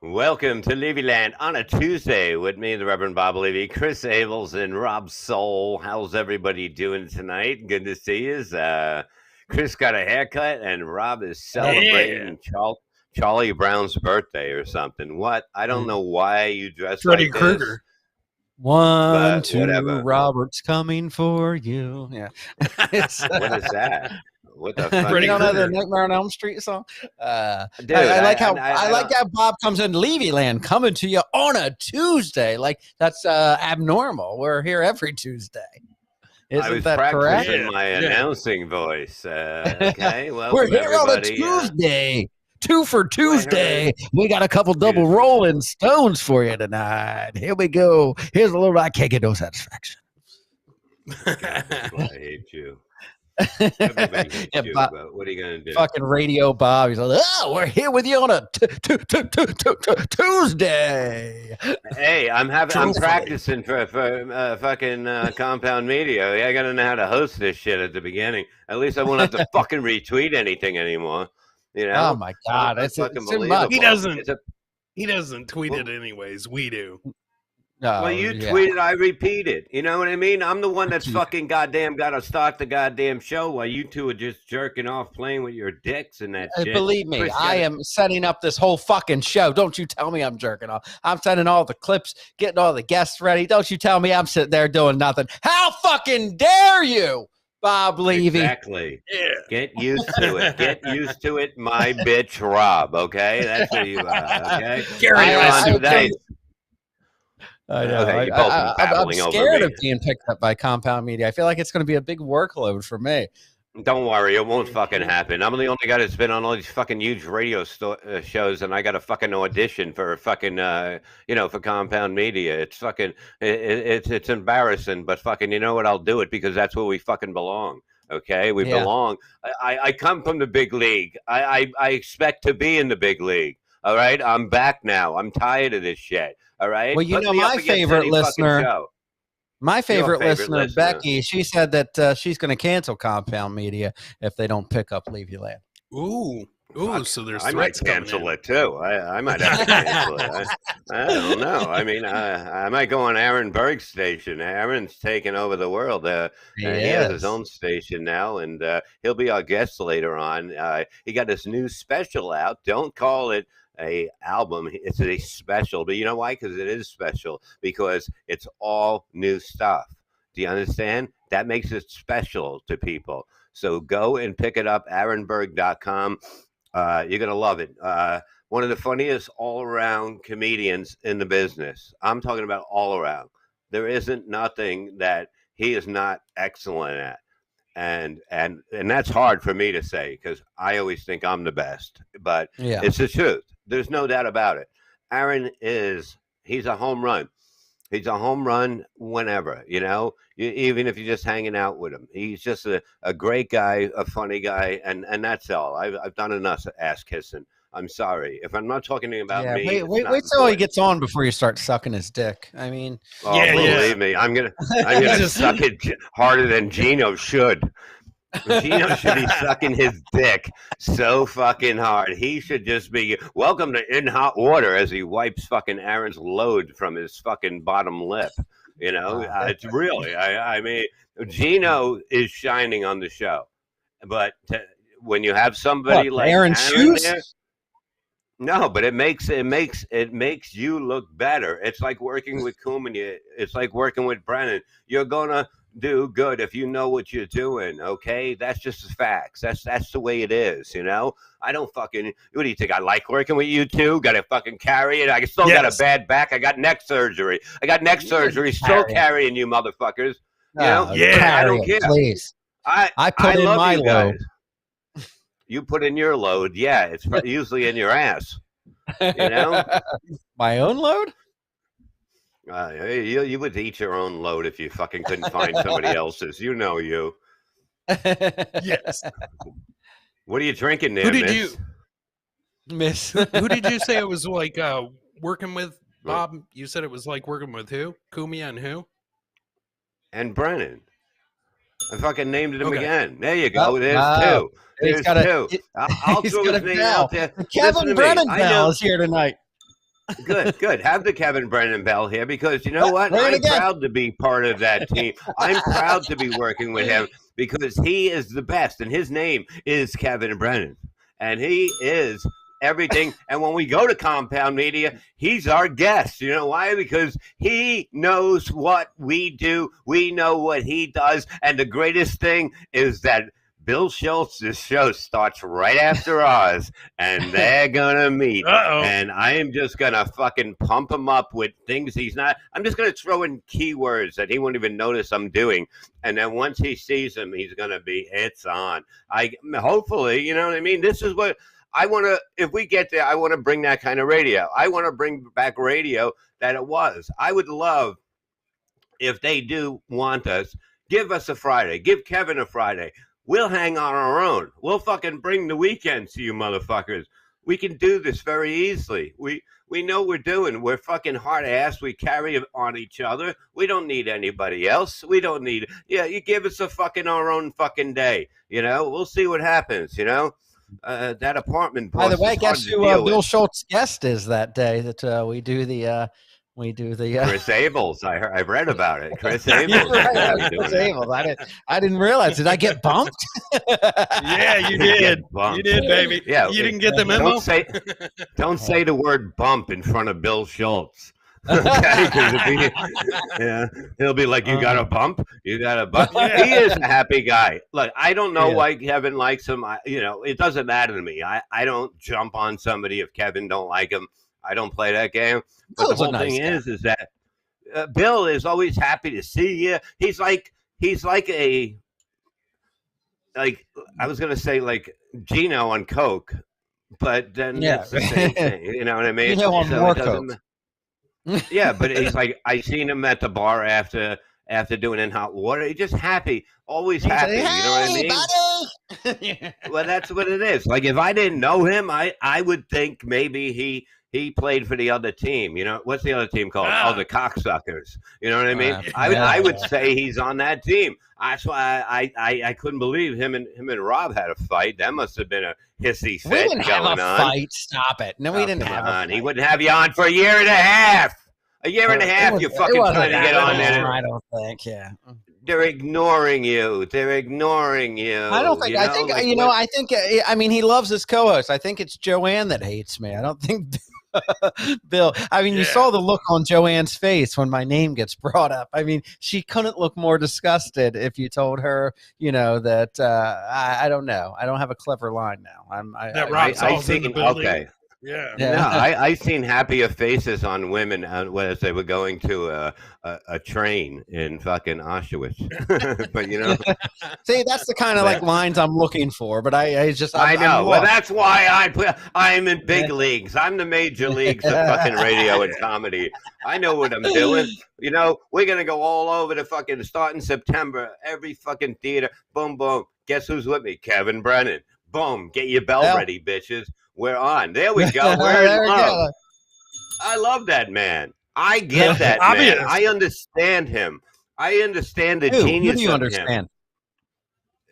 Welcome to Levyland on a Tuesday with me, the Reverend Bob Levy, Chris Abels, and Rob Soul. How's everybody doing tonight? Good to see you. Chris got a haircut, and Rob is celebrating Charlie Brown's birthday or something. What? I don't know why you dress Freddy like Krueger. this. 1, 2, whatever. Robert's coming for you. Yeah. What is that? What the fuck? You don't know the Nightmare on Elm Street song? Dude, I like how Bob comes in Levyland, coming to you on a Tuesday. Like that's abnormal. We're here every Tuesday. Isn't that correct? I was practicing my announcing voice. Okay, well, we're here on a Tuesday. 2 for Tuesday. We got a couple double Rolling Stones for you tonight. Here we go. Here's a little. I can't get no satisfaction. I hate you. Everybody hates you, but what are you gonna do? Fucking Radio Bob. He's like, oh, we're here with you on a Tuesday. Hey, I'm practicing for fucking Compound Media. I gotta know how to host this shit at the beginning. At least I won't have to fucking retweet anything anymore. You know? Oh my god, it's unbelievable. He doesn't tweet it anyways. We do. Well, you tweeted, I repeated. You know what I mean? I'm the one that's fucking goddamn got to start the goddamn show while you two are just jerking off, playing with your dicks and that shit. Believe me, I am setting up this whole fucking show. Don't you tell me I'm jerking off. I'm sending all the clips, getting all the guests ready. Don't you tell me I'm sitting there doing nothing. How fucking dare you, Bob Levy? Exactly. Yeah. Get used to it. Get used to it, my bitch, Rob. Okay? That's what you are. Okay? I know. Okay, I'm scared of being picked up by Compound Media. I feel like it's going to be a big workload for me. Don't worry, it won't fucking happen. I'm the only guy that's been on all these fucking huge radio shows, and I got a fucking audition for fucking, for Compound Media. It's fucking, it's embarrassing, but fucking, you know what? I'll do it because that's where we fucking belong. Okay, we belong. I come from the big league. I expect to be in the big league. All right, I'm back now. I'm tired of this shit. All right. Well, you know, my favorite listener, Becky, she said that she's going to cancel Compound Media if they don't pick up Levyland. Ooh, so there's I might cancel it too. I might have to cancel it. I don't know. I mean, I might go on Aaron Berg's station. Aaron's taking over the world. He has his own station now, and he'll be our guest later on. He got this new special out. Don't call it a album, it's a special, but you know why? Because it is special, because it's all new stuff. Do you understand? That makes it special to people. So go and pick it up, aaronberg.com. You're gonna love it. One of the funniest all-around comedians in the business. I'm talking about all around. There isn't nothing that he is not excellent at. And that's hard for me to say because I always think I'm the best, but it's the truth. There's no doubt about it. Aaron he's a home run. He's a home run whenever, even if you're just hanging out with him. He's just a great guy, a funny guy, and that's all. I've done enough ass kissing. I'm sorry. If I'm not talking about me. Wait till he gets on before you start sucking his dick. I mean. Believe me, I'm gonna suck it harder than Gino should. Gino should be sucking his dick so fucking hard. He should just be welcome to In Hot Water as he wipes fucking Aaron's load from his fucking bottom lip. It's really, I mean, Gino is shining on the show, but when you have somebody like Aaron there, no, but it makes you look better. It's like working with Koeman. It's like working with Brennan. You're gonna do good if you know what you're doing. Okay, that's just the facts. That's the way it is. I don't fucking. What do you think? I like working with you two. Got to fucking carry it. I still got a bad back. I got neck surgery. Still carrying you, motherfuckers. I don't care. Please. I put in my load. You put in your load. Yeah, it's usually in your ass. My own load? You would eat your own load if you fucking couldn't find somebody else's. You know you. Yes. What are you drinking there, Who did miss? you, miss? Who did you say it was like working with, Bob? You said it was like working with who? Kumia and who? And Brennan. I fucking named him Okay. again. There you go. There's two. He's There's got two. I'll he's throw got his a name bell. out there. The Listen Kevin to Brennan me. I Bell know. is here tonight. Good. Have the Kevin Brennan Bell here because you know what? Bring it I'm again. proud to be part of that team. I'm proud to be working with him because he is the best, and his name is Kevin Brennan, and he is everything. And when we go to Compound Media, he's our guest. You know why? Because he knows what we do. We know what he does, and the greatest thing is that Bill Schultz's show starts right after ours, and they're gonna meet. Uh-oh. And I am just gonna fucking pump him up with things he's not. I'm just gonna throw in keywords that he won't even notice I'm doing, and then once he sees them, he's gonna be it's on. Hopefully, you know what I mean. This is what I want to. If we get there, I want to bring that kind of radio. I want to bring back radio that it was. I would love if they do want us. Give us a Friday. Give Kevin a Friday. We'll hang on our own. We'll fucking bring the weekends to you motherfuckers. We can do this very easily. We know we're doing. We're fucking hard ass. We carry on each other. We don't need anybody else. We don't need. Yeah, you give us a fucking our own fucking day. You know, we'll see what happens. You know, that apartment. By the way, guess who Bill Schultz Schultz guest is that day that we do the. Chris Abels. I've read about it. Chris Abels. Right, Chris Abels. I didn't realize. Did I get bumped? Yeah, you did. You did, baby. Yeah, you didn't get the memo. Don't say the word bump in front of Bill Schultz. Okay, he'll be like, you got a bump? You got a bump? Yeah. He is a happy guy. Look, I don't know why Kevin likes him. It doesn't matter to me. I don't jump on somebody if Kevin don't like him. I don't play that game. But the whole thing is that Bill is always happy to see you. He's like I was gonna say like Gino on coke, but then it's the same thing. You know what I mean? Gino on more coke. Yeah, but he's like I seen him at the bar after doing In Hot Water. He's just happy, always happy. Like, hey, you know what I mean? Buddy. Well, that's what it is. Like if I didn't know him, I would think maybe he played for the other team. You know, what's the other team called? Oh, the Cocksuckers. You know what I mean? I would say he's on that team. That's why I couldn't believe him and Rob had a fight. That must have been a hissy fit we didn't going have a on. Fight. Stop it. No, we didn't have a fight. He wouldn't have you on for a year and a half. A year and a half. You're fucking trying to get on there. I don't think. Yeah. They're ignoring you. I don't think. I think. I mean, he loves his co-host. I think it's Joanne that hates me. I don't think Bill. I mean, you saw the look on Joanne's face when my name gets brought up. I mean, she couldn't look more disgusted if you told her, that I don't know. I don't have a clever line now. I think okay. Yeah. No, I seen happier faces on women as they were going to a train in fucking Auschwitz. But see, that's the kind of like lines I'm looking for. But I know. Well, that's why I'm in big leagues. I'm the major leagues of fucking radio and comedy. I know what I'm doing. We're gonna go all over the fucking start in September. Every fucking theater. Boom, boom. Guess who's with me? Kevin Brennan. Boom. Get your bell ready, bitches. We're on. There we go. We're in love. I love that man. I get that man. I understand him. I understand the genius Who do you of understand?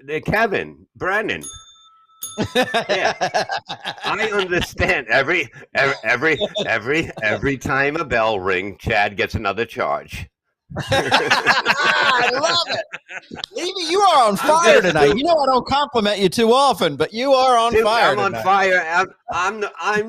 Him. Kevin Brennan. Yeah. I understand every time a bell rings, Chad gets another charge. I love it. Levy, you are on fire tonight. I don't compliment you too often, but you are on fire. I'm on fire. I'm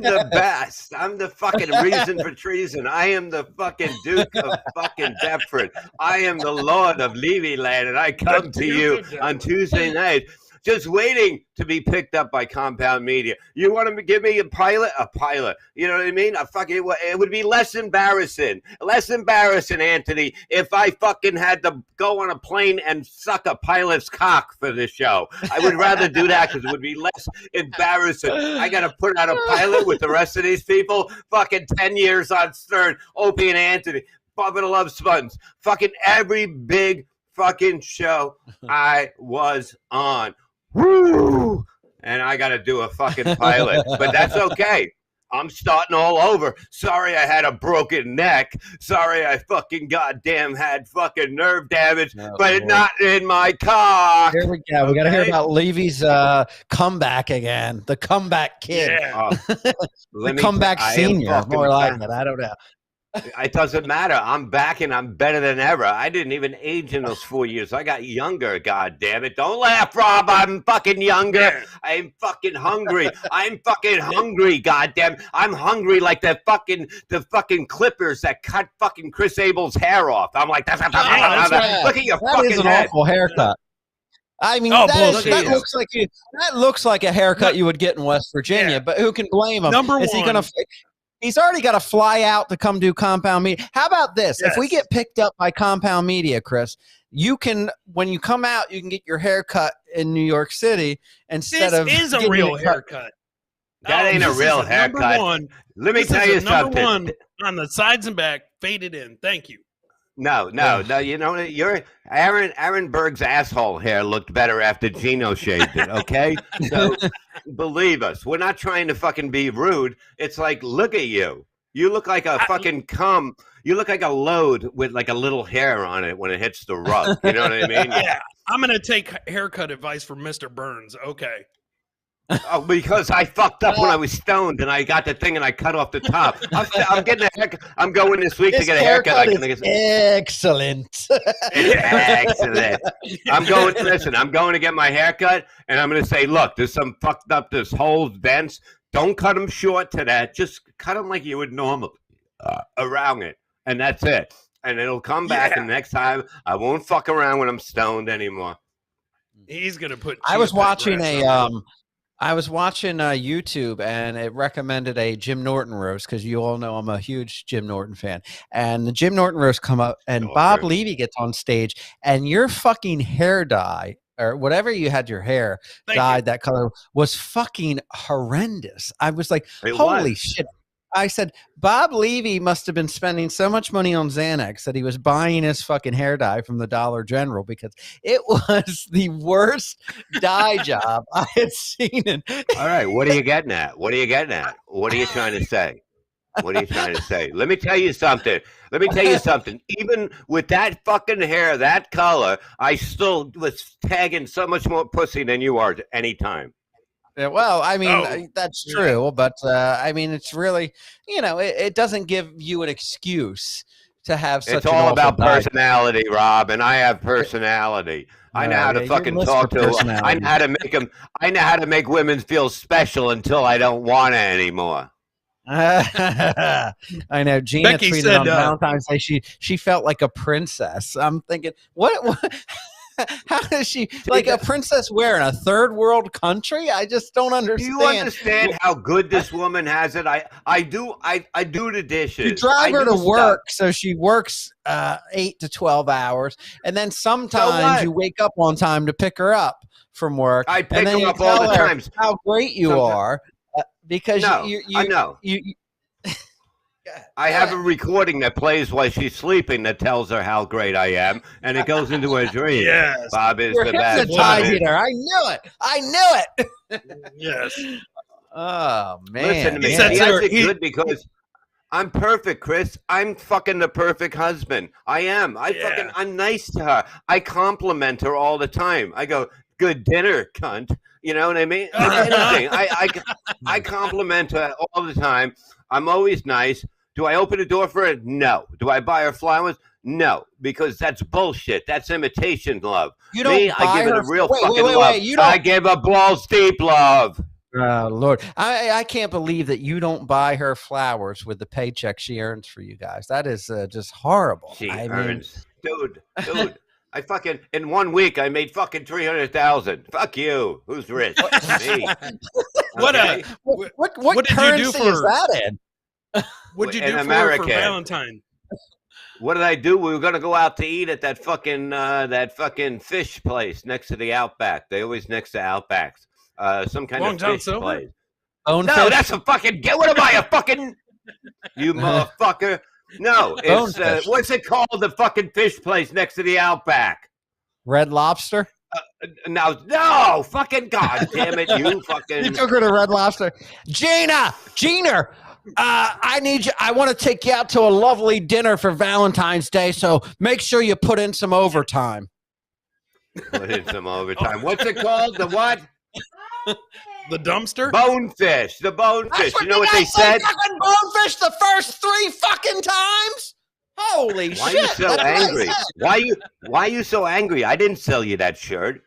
the best. I'm the fucking reason for treason. I am the fucking Duke of fucking Deptford. I am the Lord of Levyland, and I come to you on Tuesday night. Just waiting to be picked up by Compound Media. You want to give me a pilot? A pilot. You know what I mean? It would be less embarrassing, Anthony, if I fucking had to go on a plane and suck a pilot's cock for this show. I would rather do that because it would be less embarrassing. I got to put out a pilot with the rest of these people. Fucking 10 years on Stern, Opie and Anthony. Department of Love Spuds. Fucking every big fucking show I was on. Woo! And I got to do a fucking pilot, but that's okay. I'm starting all over. Sorry I had a broken neck. Sorry I fucking goddamn had fucking nerve damage, but not in my cock. Here we go. Okay? We got to hear about Levy's comeback again. The comeback kid. Yeah. The comeback senior. More like that. I don't know. It doesn't matter. I'm back and I'm better than ever. I didn't even age in those 4 years. I got younger, god damn it. Don't laugh, Rob. I'm fucking younger. I'm fucking hungry. I'm fucking hungry, god damn. I'm hungry like the fucking clippers that cut fucking Chris Abel's hair off. I'm like, look at your fucking That is an head. awful haircut. I mean, that looks like a haircut you would get in West Virginia, but who can blame him? Number is one. He gonna? He's already got to fly out to come do Compound Media. How about this? If we get picked up by Compound Media, Chris, you can, when you come out, you can get your hair cut in New York City instead of. This is a real haircut. That ain't a real haircut. Let me tell you something. Number one on the sides and back, faded in. Thank you. No. You know, your Aaron Berg's asshole hair looked better after Gino shaved it. Okay, so believe us, we're not trying to fucking be rude. It's like, look at you. You look like a fucking cum. You look like a load with like a little hair on it when it hits the rug. You know what I mean? Yeah. I'm gonna take haircut advice from Mr. Burns. Okay. Oh, because I fucked up when I was stoned and I got the thing and I cut off the top. I'm getting a haircut. I'm going this week to get a haircut. Excellent. Excellent. I'm going to get my haircut and I'm going to say, look, there's some fucked up, there's holes, vents. Don't cut them short to that. Just cut them like you would normally around it. And that's it. And it'll come back and next time I won't fuck around when I'm stoned anymore. He's going to put. I was watching YouTube and it recommended a Jim Norton roast because you all know I'm a huge Jim Norton fan. And the Jim Norton roast come up and Bob Levy gets on stage and your fucking hair dye or whatever you had your hair dyed that color was fucking horrendous. I was like, holy shit. I said, Bob Levy must have been spending so much money on Xanax that he was buying his fucking hair dye from the Dollar General because it was the worst dye job I had seen. All right. What are you getting at? What are you What are you trying to say? What are you trying to say? Let me tell you something. Even with that fucking hair, that color, I still was tagging so much more pussy than you are anytime. Yeah, well, I mean, that's true, but I mean, it's really, it doesn't give you an excuse to have such. It's all about personality, Rob, and I have personality. I know how to fucking talk to them. I know how to make them. I know how to make women feel special until I don't want it anymore. I know. Gina tweeted on Valentine's Day she felt like a princess. I'm thinking, what? How does she like a princess where in a third world country? I just don't understand. Do you understand how good this woman has it? I do the dishes. You drive her to work, so she works 8 to 12 hours, and then sometimes you wake up on time to pick her up from work. I pick her up all the time. How great you are, because I know. I have a recording that plays while she's sleeping that tells her how great I am, and it goes into her dream. Yes. Bob is the best. I knew it. Yes. Oh, man. Listen to me. He has it good because I'm perfect, Chris. I'm fucking the perfect husband. I am. I'm nice to her. I compliment her all the time. I go, good dinner, cunt. You know what I mean? Anything. I compliment her all the time. I'm always nice. Do I open the door for her? No. Do I buy her flowers? No, because that's bullshit. That's imitation love. You don't buy I give her it a real fucking love. I give a balls deep love. Oh, Lord. I can't believe that you don't buy her flowers with the paycheck she earns for you guys. That is just horrible. She earns. Dude. I fucking, in 1 week, I made fucking 300,000. Fuck you. Who's rich? Me. What currency is that in? What did you do for Valentine? What did I do? We were going to go out to eat at that fucking fish place next to the Outback. They always next to Outbacks. Some kind of fish place. No, that's a fucking, what am I, a fucking, you motherfucker. No, it's what's it called? The fucking fish place next to the Outback. Red Lobster. No, fucking goddamn it, you fucking. You took her to Red Lobster. Gina, I need you. I want to take you out to a lovely dinner for Valentine's Day. So make sure you put in some overtime. Put in some overtime. What's it called? The what? The dumpster? Bonefish. The bonefish. You know what they said? Fucking bonefish the first 3 fucking times. Holy Why shit! are you so angry? Why are you so angry? I didn't sell you that shirt.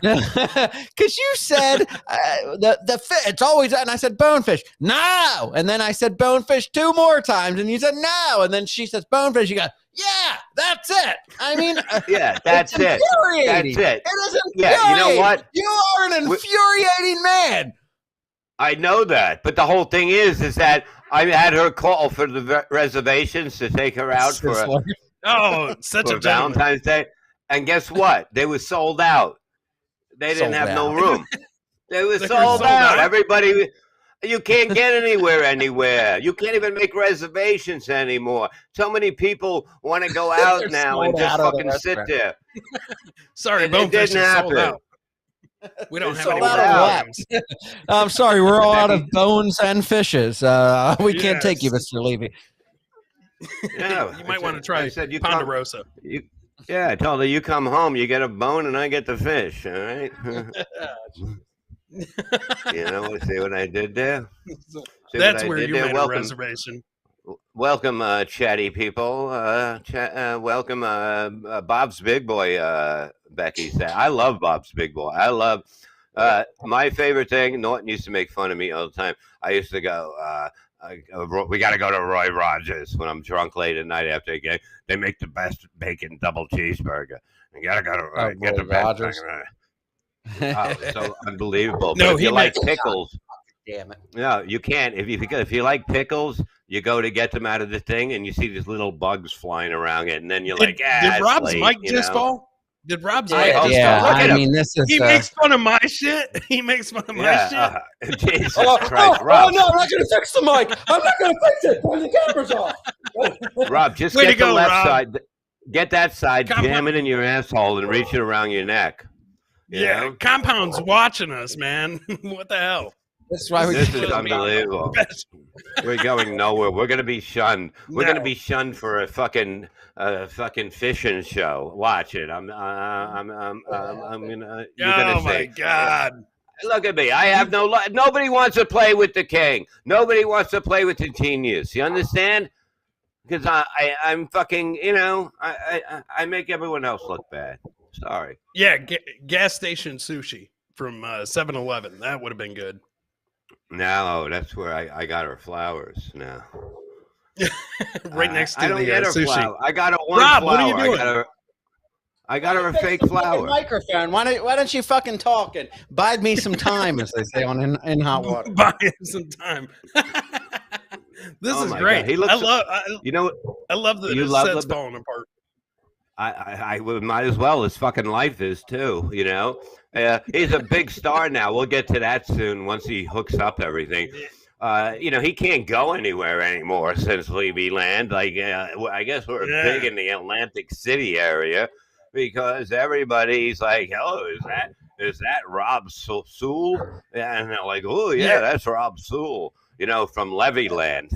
Because you said it's always, and I said bonefish. No, and then I said bonefish 2 more times, and you said no, and then she says bonefish. You go, yeah, that's it. I mean, yeah, that's it. That's it. It is infuriating. Yeah, you know what? You are an infuriating man. I know that, but the whole thing is that I had her call for the reservations to take her out for Valentine's Day, and guess what? They were sold out. They didn't have no room. They were sold out. Everybody, you can't get anywhere. You can't even make reservations anymore. So many people want to go out now and just fucking sit there. Sorry, Bonefish is sold out. We don't have any programs. I'm sorry, we're all out of bones and fishes. We can't take you, Mr. Levy. Yeah, you might want to try Ponderosa. I told her, you come home, you get a bone, and I get the fish. All right. You know, see what I did there? That's where you made a reservation. Welcome, chatty people. Welcome, Bob's Big Boy. Becky said, "I love Bob's Big Boy. I love my favorite thing." Norton used to make fun of me all the time. I used to go, "We got to go to Roy Rogers when I'm drunk late at night after a game. They make the best bacon double cheeseburger. You got to go to get the best." So unbelievable. No, if you like pickles. Damn it. No, you can't. If you like pickles, you go to get them out of the thing, and you see these little bugs flying around it, and then you're like, did Rob's mic just fall? Did Rob's mic just fall? I mean, this is. He makes fun of my shit. He makes fun of my shit. Jesus Christ, Rob. Oh, no, I'm not going to fix the mic. I'm not going to fix it. Turn the cameras off. Rob, just get the left side. Get that side, jam it in your asshole, and reach it around your neck. You know? Compound's watching us, man. What the hell? This is unbelievable. We're going nowhere. We're going to be shunned. We're going to be shunned for a fucking fishing show. Watch it. I'm gonna. Oh my God! Look at me. I have nobody wants to play with the king. Nobody wants to play with the genius. You understand? Because I'm fucking. You know, I make everyone else look bad. Sorry. Yeah, gas station sushi from 7-Eleven. That would have been good. No, that's where I got her flowers now. Right next to I don't the get her sushi. Flower. I got her one Rob, flower. what are you doing? I got her a fake flower. Microphone. Why don't you fucking talk and bide me some time, as they say on in hot water. Buy him some time. This is great. He looks. I love that his set's falling apart. I might as well. His fucking life is too. You know. He's a big star now. We'll get to that soon once he hooks up everything. You know, he can't go anywhere anymore since Levyland. Like, I guess we're big in the Atlantic City area because everybody's like, "Oh, is that Rob Sewell?" And they're like, "Oh, yeah, that's Rob Sewell." You know, from Levyland.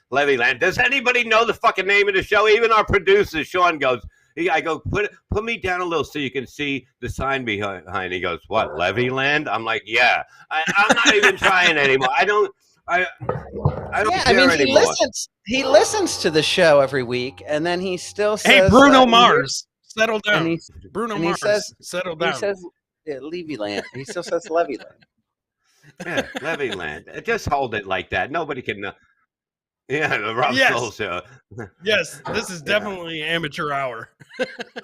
Levyland. Does anybody know the fucking name of the show? Even our producer, Sean, goes. I go, put me down a little so you can see the sign behind. He goes, "What, Levyland?" I'm like, "Yeah." I'm not even trying anymore. I don't care anymore. He listens to the show every week, and then he still says, "Hey, Bruno Mars, settle down." Bruno Mars, settle down. He says, Levyland. He still says Levyland. Yeah, Levyland. Just hold it like that. Nobody can know. Yeah, the Rob Soul Show. Yes, this is definitely amateur hour.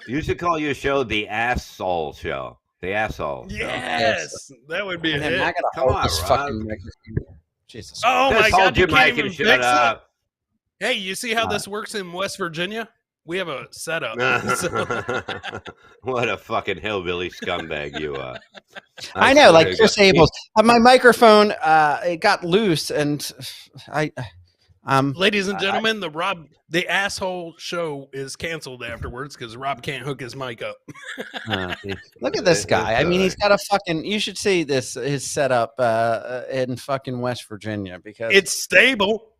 You should call your show the Ass Soul Show. The Asshole. Yes, that would be a hit. I gotta hold this fucking microphone. Jesus. Oh my God! You can't even fix it. Hey, you see how this works in West Virginia? We have a setup. What a fucking hillbilly scumbag you are. I know, like Chris Abels. My microphone, it got loose, and Ladies and gentlemen, the asshole show is canceled afterwards because Rob can't hook his mic up. Look at this guy. I mean, he's got a fucking. You should see his setup in fucking West Virginia because it's stable.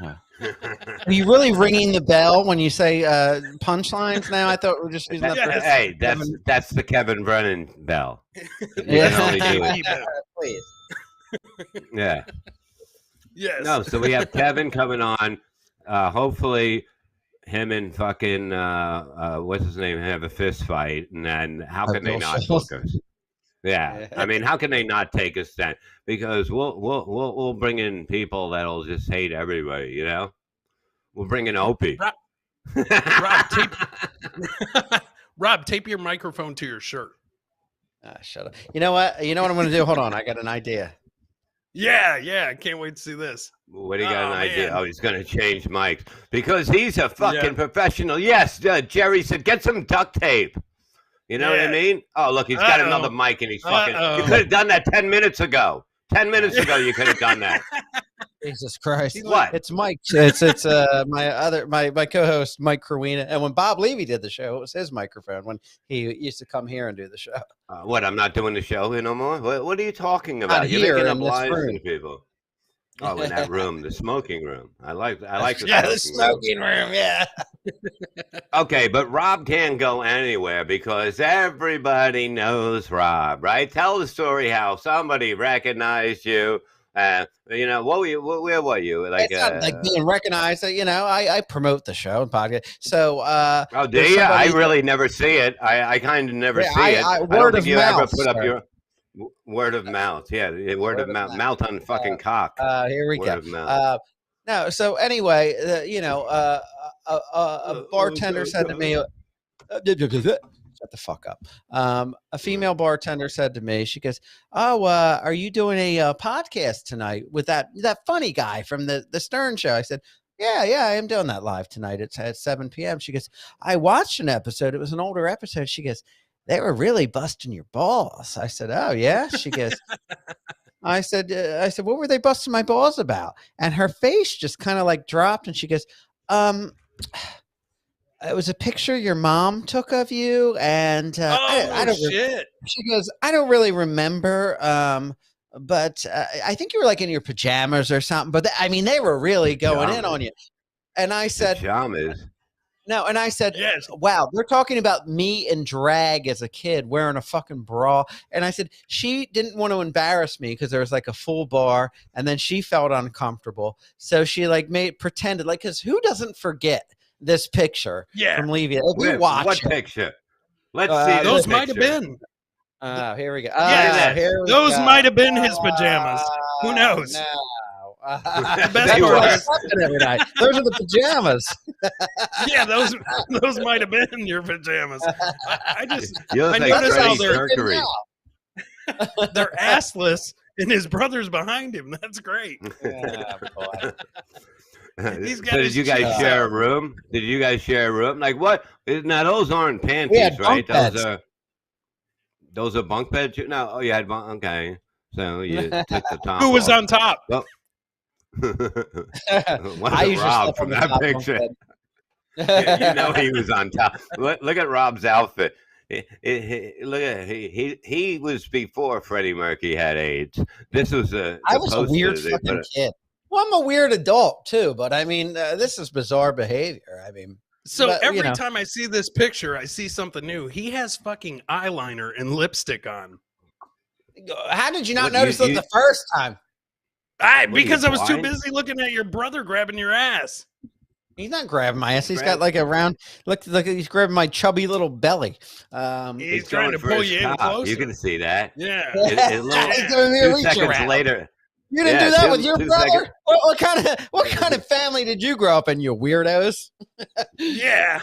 Are you really ringing the bell when you say punchlines now? I thought we were just using that for Hey, that's the Kevin Brennan bell. Please. Yeah. Yes. No, so we have Kevin coming on. Hopefully him and fucking what's his name have a fist fight, and then how can they not book us? Yeah, I mean, how can they not take us then? Because we'll bring in people that'll just hate everybody. You know, we'll bring in Opie. Rob, tape your microphone to your shirt. Shut up. You know what? I'm going to do? Hold on, I got an idea. Yeah, I can't wait to see this. What do you got an idea? Oh, he's going to change mics because he's a fucking professional. Yes, Jerry said, get some duct tape. You know what I mean? Oh, look, he's got another mic and he's fucking. You could have done that 10 minutes ago. 10 minutes ago, you could have done that. Jesus Christ! What? It's Mike. It's my co-host Mike Kerwina. And when Bob Levy did the show, it was his microphone when he used to come here and do the show. What? I'm not doing the show here no more. What are you talking about? You're making up lies to people. Oh, in that room, the smoking room. I like the smoking room. Yeah. Okay, but Rob can't go anywhere because everybody knows Rob, right? Tell the story how somebody recognized you. You know, where were you? Like, it's not like being recognized. You know, I promote the show and podcast. So, oh, do you? I really never see it. I kind of never see it. I don't think you ever put up your word of mouth. Yeah, word of mouth. Mouth on fucking cock. Here we word go. No. So anyway, you know, a bartender said to me. Shut the fuck up. A female bartender said to me, she goes, "Oh, are you doing a podcast tonight with that funny guy from the Stern Show?" I said, Yeah, I am doing that live tonight. It's at 7 p.m. She goes, "I watched an episode. It was an older episode." She goes, "They were really busting your balls." I said, "Oh yeah." She goes, I said, "What were they busting my balls about?" And her face just kind of like dropped, and she goes, "It was a picture your mom took of you, and I don't." Shit. She goes, "I don't really remember, but I think you were like in your pajamas or something." But I mean, they were really going in on you. And I said, "Pajamas." No, and I said, yes. Wow, they're talking about me in drag as a kid wearing a fucking bra. And I said, she didn't want to embarrass me because there was like a full bar, and then she felt uncomfortable. So she like pretended like, because who doesn't forget this picture from Levyland? If you watch what picture? Let's see. Those might have been. Here we go. Those might have been his pajamas. Who knows? No. The best part every night. Those are the pajamas. Yeah, those might have been your pajamas. I noticed how they're assless, and his brother's behind him. That's great. So did you guys share a room? Did you guys share a room? Like what? Now those aren't panties, right? Those are bunk beds. No, oh, you had bunk. Okay, so you took the top. Who was on top? Well, I Rob from that picture. Yeah, you know he was on top. Look at Rob's outfit. Look at he was before Freddie Mercury had AIDS. This was I was a weird fucking kid. Well, I'm a weird adult too, but I mean, this is bizarre behavior. I mean, every time I see this picture, I see something new. He has fucking eyeliner and lipstick on. How did you not notice that the first time? Because I was too busy looking at your brother grabbing your ass. He's not grabbing my ass. He's got like a round. Look, he's grabbing my chubby little belly. He's trying to pull you in closer. You can see that. Yeah. 2 seconds later. You didn't do that with your brother? What kind of family did you grow up in, you weirdos? Yeah.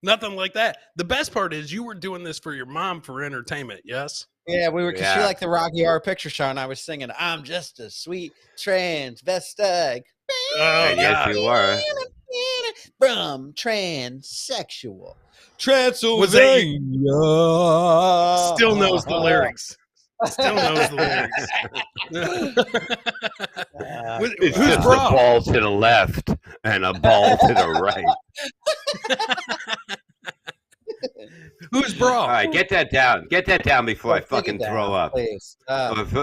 Nothing like that. The best part is you were doing this for your mom for entertainment, yes? Yeah, we were, because she liked the Rocky Horror Picture Show, and I was singing, "I'm just a sweet transvestite." Yes, you were. From transsexual Transylvania. Still knows the lyrics. Still knows the lyrics. It's Who's just bra? a ball to the left and a ball to the right. Who's bra? All right, get that down. Get that down before I fucking throw up. Please.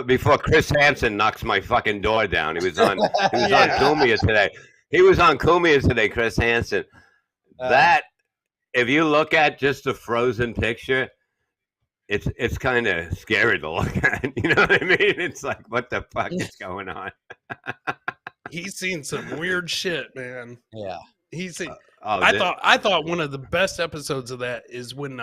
Before Chris Hansen knocks my fucking door down. He was on Cumia today. He was on Cumia today, Chris Hansen. That, if you look at just the frozen picture, it's kind of scary to look at. You know what I mean? It's like, what the fuck is going on? He's seen some weird shit, man. Yeah. He's seen. I thought one of the best episodes of that is when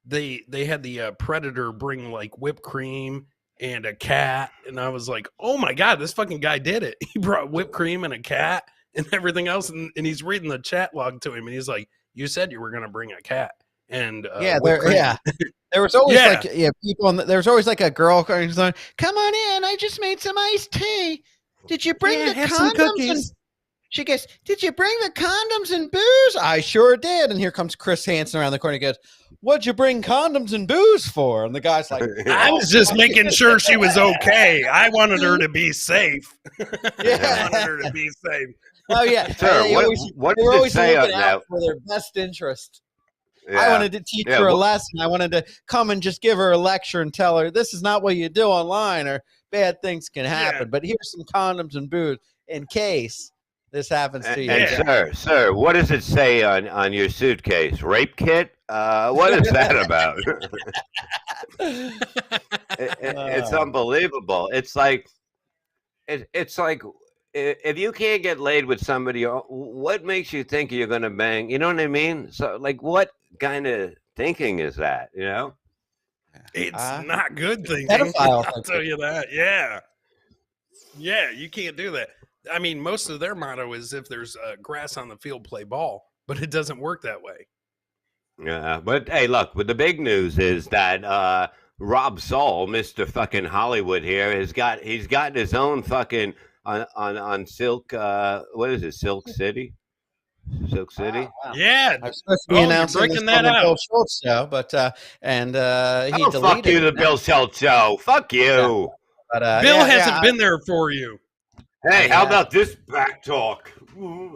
they had the Predator bring like whipped cream and a cat, and I was like, oh my god, this fucking guy did it. He brought whipped cream and a cat and everything else, and he's reading the chat log to him, and he's like, you said you were gonna bring a cat. And there was always people there was always like a girl going, come on in, I just made some iced tea. Did you bring the condoms? She goes, did you bring the condoms and booze? I sure did. And here comes Chris Hansen around the corner. He goes, what'd you bring condoms and booze for? And the guy's like, I was just making sure she was okay. I wanted her to be safe. I wanted her to be safe. Oh yeah. Sir, what does it say on that? For their best interest. Yeah. I wanted to teach her a lesson. I wanted to come and just give her a lecture and tell her this is not what you do online, or bad things can happen. Yeah. But here's some condoms and booze in case this happens to you. And sir, what does it say on your suitcase? Rape kit? What is that about? It's unbelievable. It's like if you can't get laid with somebody, what makes you think you're gonna bang? You know what I mean? So, like, what kind of thinking is that? You know, it's not good thinking. I'll tell you that. Yeah, you can't do that. I mean, most of their motto is if there's grass on the field, play ball, but it doesn't work that way. Yeah, but hey, look, the big news is that Rob Saul, Mr. fucking Hollywood here, he's gotten his own fucking on Silk. What is it? Silk City. Silk City. Wow. Yeah, I was supposed to be announcing breaking that out. Bill Schultz show, but he deleted. Fuck you, the Bill Schultz show. Fuck you. Yeah. But, Bill hasn't been there for you. Hey, how about this back talk?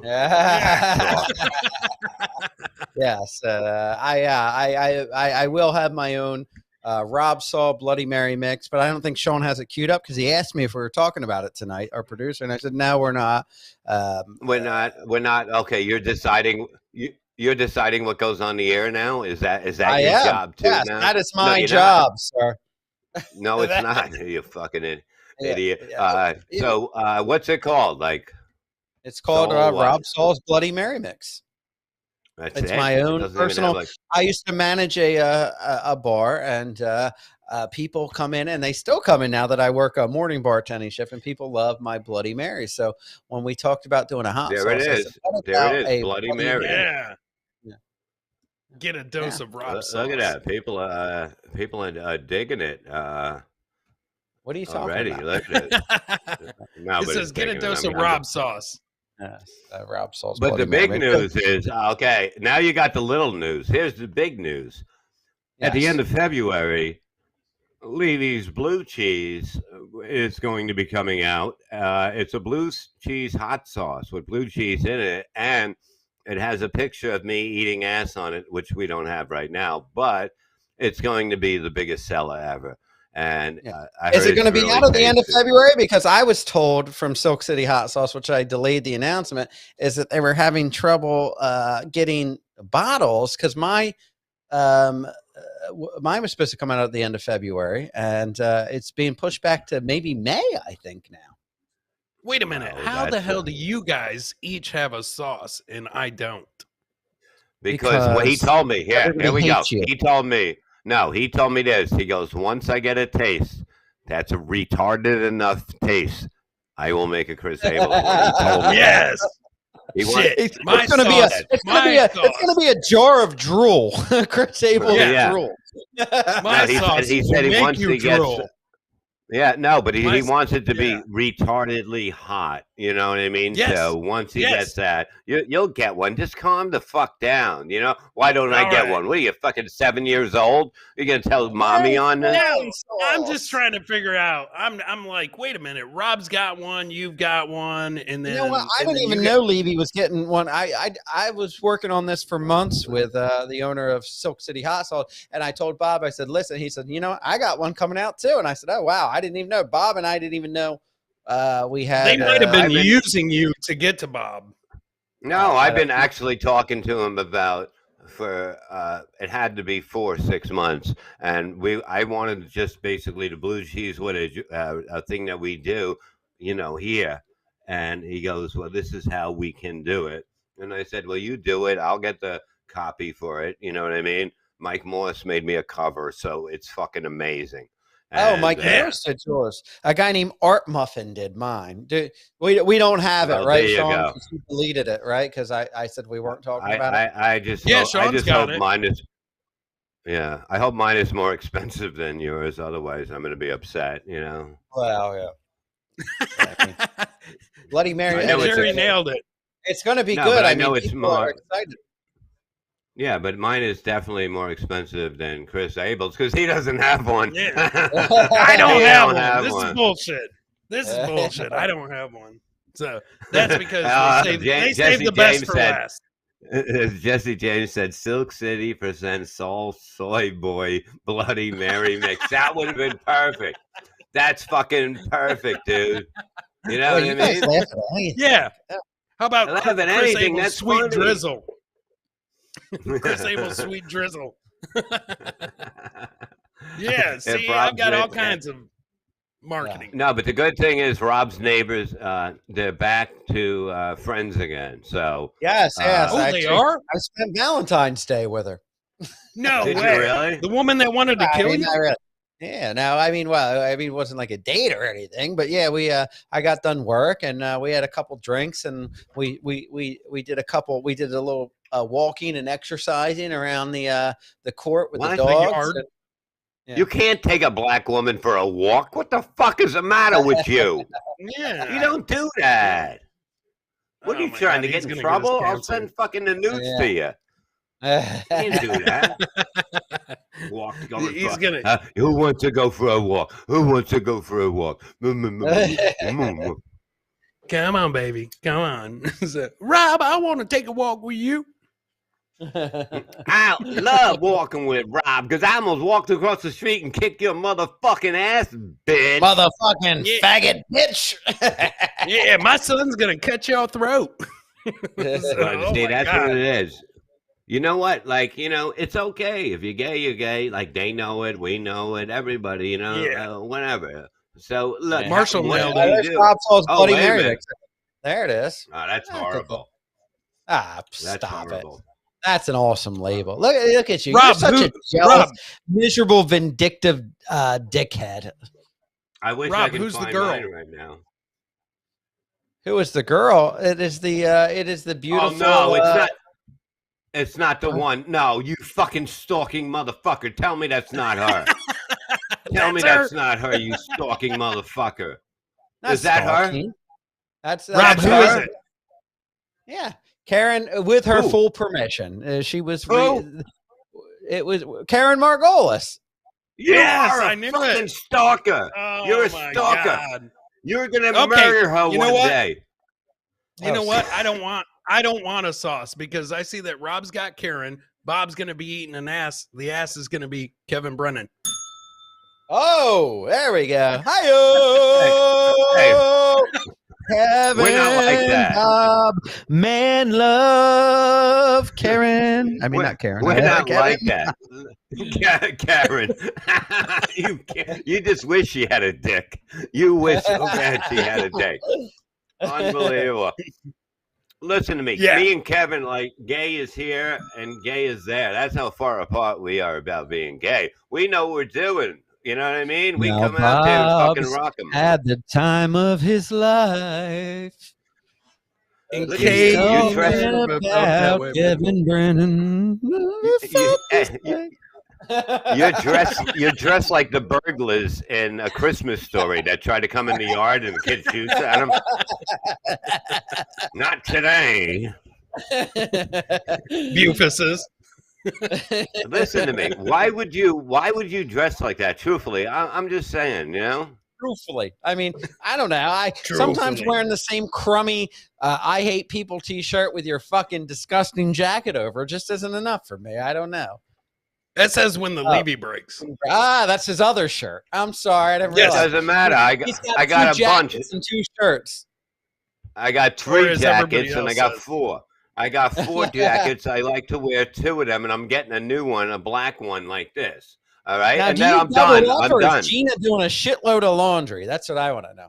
Yeah. Yes, I will have my own Rob Saul Bloody Mary mix, but I don't think Sean has it queued up because he asked me if we were talking about it tonight, our producer, and I said no, we're not. We're not. Okay, you're deciding. You're deciding what goes on the air now. Is that your job too? Yes, now? that is my job, sir. No, it's not. You fucking idiot. So, what's it called? Like, it's called Rob Saul's Bloody Mary mix. It's my own personal. I used to manage a bar, and people come in, and they still come in now that I work a morning bartending shift, and people love my Bloody Mary. So when we talked about doing a hot sauce, it is. There it is, Bloody Mary. Yeah. Get a dose of Rob sauce. Look at that. People are digging it. What are you talking about? Look at it. It says get a dose of Rob sauce. Yes, Rob sauce. But the big news is, okay, now you got the little news. Here's the big news. Yes. At the end of February, Levy's Blue Cheese is going to be coming out. It's a blue cheese hot sauce with blue cheese in it, and it has a picture of me eating ass on it, which we don't have right now, but it's going to be the biggest seller ever. And is it going to be out at the end of February? Because I was told from Silk City Hot Sauce, which I delayed the announcement, is that they were having trouble getting bottles because mine was supposed to come out at the end of February, and it's being pushed back to maybe May, I think now. Wait a minute. How the hell do you guys each have a sauce and I don't? Because what he told me. Here we go. He told me. No, he told me this. He goes, once I get a taste, that's a retarded enough taste, I will make a Chris Abel. Yes. It's going to be a jar of drool. Chris Abel drool. My sauce. He said once he gets. Yeah, no, but he wants it to be retardedly hot. You know what I mean? Yes. So once he gets that, you'll get one. Just calm the fuck down. You know? Why don't I get one? What are you, fucking 7 years old? You're gonna tell mommy on this? No, I'm just trying to figure out. I'm like, wait a minute. Rob's got one. You've got one, and then you know what? I didn't even know Levy was getting one. I was working on this for months with the owner of Silk City Hot Sauce, and I told Bob. I said, listen. He said, you know, I got one coming out too, and I said, oh wow, I didn't even know. Bob and I didn't even know we had. They might have been using you to get to Bob. No, I've been actually talking to him about for it had to be 4 or 6 months, and I wanted just basically the blue cheese with a thing that we do, you know, here. And he goes, well, this is how we can do it. And I said, well, you do it. I'll get the copy for it. You know what I mean? Mike Morse made me a cover, so it's fucking amazing. And, Mike Morse did yours. A guy named Art Muffin did mine. We don't have it, right, Sean? You deleted it, right? Because I said we weren't talking about it. I just hope mine is. Yeah, I hope mine is more expensive than yours. Otherwise, I'm going to be upset. You know. Well, yeah. Bloody Mary. Jerry nailed it. It's going to be good. I know it's more excited. Yeah, but mine is definitely more expensive than Chris Abel's because he doesn't have one. Yeah. I don't have one. This is bullshit. This is bullshit. I don't have one. So that's because they saved the best for last. Jesse James said, Silk City presents Soul Soy Boy Bloody Mary mix. That would have been perfect. That's fucking perfect, dude. You know what I mean? Yeah. How about Chris anything Abel's that's Sweet funny. Drizzle? Chris Abel's Sweet Drizzle. Yeah, see, I've got all kinds of marketing. No, but the good thing is Rob's neighbors, they're back to friends again. So yes. They are? I spent Valentine's Day with her. No way. You really? The woman that wanted to kill you? Really. Yeah, no, it wasn't like a date or anything, but yeah, I got done work and we had a couple drinks and we did a little walking and exercising around the court with the dogs. Yeah. You can't take a black woman for a walk. What the fuck is the matter with you? Yeah, you don't do that. What are you trying to get in trouble? I'll send fucking the news to you. You can't do that. Who wants to go for a walk? Who wants to go for a walk? Come on, baby. Come on. Rob, I want to take a walk with you. I love walking with Rob because I almost walked across the street and kicked your motherfucking ass, bitch. Motherfucking faggot, bitch. Yeah, my son's going to cut your throat. See, that's what it is. You know what? Like, you know, it's okay. If you're gay, you're gay. Like, they know it. We know it. Everybody, you know, whatever. So, look. Marshall nailed it. Bloody Mary. There it is. Oh, that's horrible. Stop it. That's an awesome label. Look at you. Rob, you're such a jealous, miserable, vindictive dickhead. I wish I could find mine right now. Who is the girl? It is the beautiful. Oh, no, it's not. It's not the one. No, you fucking stalking motherfucker. Tell me that's not her. Tell me that's not her, you stalking motherfucker. Is that her? That's Rob, who is it? Yeah. Karen, with her full permission. She was. It was Karen Margolis. Yes, I knew fucking it. Stalker. Oh, you're a stalker. God. You're gonna murder her one day. You know what? I don't want a sauce because I see that Rob's got Karen. Bob's gonna be eating an ass. The ass is gonna be Kevin Brennan. Oh, there we go. Hi-yo. Kevin, we're not like that. Bob, man, love Karen. I mean, not Karen. We're not like that. Karen, you just wish she had a dick. You wish so bad she had a dick. Unbelievable. Listen to me. Yeah. Me and Kevin, like, gay is here and gay is there. That's how far apart we are about being gay. We know what we're doing. You know what I mean? We come out there and fucking rock them. At the time of his life. In case you Kevin Brennan. You're dressed like the burglars in A Christmas Story that try to come in the yard and the kid shoots at them. Not today. Bufuses. Listen to me. Why would you dress like that? Truthfully, I'm just saying, you know. Truthfully, I mean, I don't know. Sometimes wearing the same crummy "I hate people" T-shirt with your fucking disgusting jacket over just isn't enough for me. I don't know. That says when the Levy breaks. That's his other shirt. I'm sorry, I didn't realize. It doesn't matter. I got a bunch and 2 shirts. I got 3 jackets and I got 4. I got 4 jackets. I like to wear 2 of them, and I'm getting a new one, a black one like this. All right, now, and then I'm done. I'm done. Is Gina doing a shitload of laundry? That's what I want to know.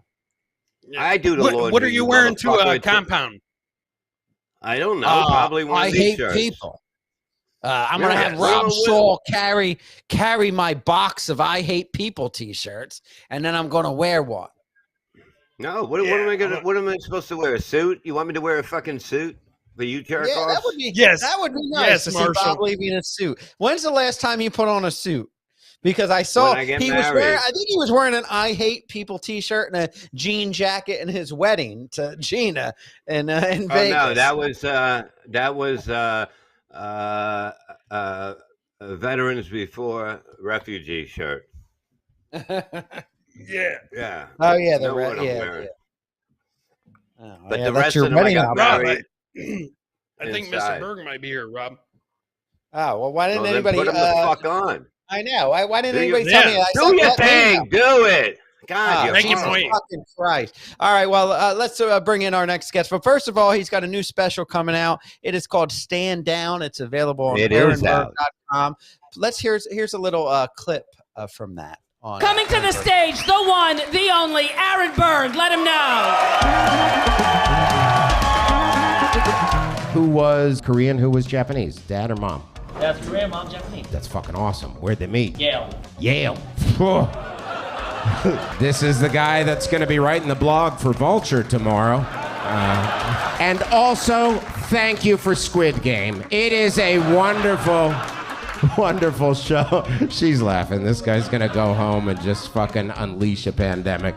I do the laundry. What are you wearing to a compound? I don't know. Probably one of these shirts. I hate people. I'm gonna have Rob Saul carry my box of "I hate people" T-shirts, and then I'm gonna wear one. No, what am I supposed to wear? A suit? You want me to wear a fucking suit? For you jerk off? That would be nice to see Bob Levy in a suit. When's the last time you put on a suit? Because I saw I think he was wearing an "I hate people" T-shirt and a jean jacket in his wedding to Gina in Vegas. No, that was Veterans Before Refugee shirt. Yeah. Oh yeah, But the rest of them I got married. I think Mr. Berg might be here, Rob. Oh well, why didn't anybody put him the fuck on? I know. Why didn't anybody tell me? Do your thing. Do it. God, make your point. Fucking Christ. All right, well, let's bring in our next guest. But first of all, he's got a new special coming out. It is called Stand Down. It's available on aaronberg.com. Here's a little clip from that. Coming to the stage, the one, the only, Aaron Berg. Let him know. Who was Korean? Who was Japanese? Dad or mom? Dad's Korean, mom Japanese. That's fucking awesome. Where'd they meet? Yale. This is the guy that's going to be writing the blog for Vulture tomorrow. And also, thank you for Squid Game. It is a wonderful, wonderful show. She's laughing. This guy's going to go home and just fucking unleash a pandemic.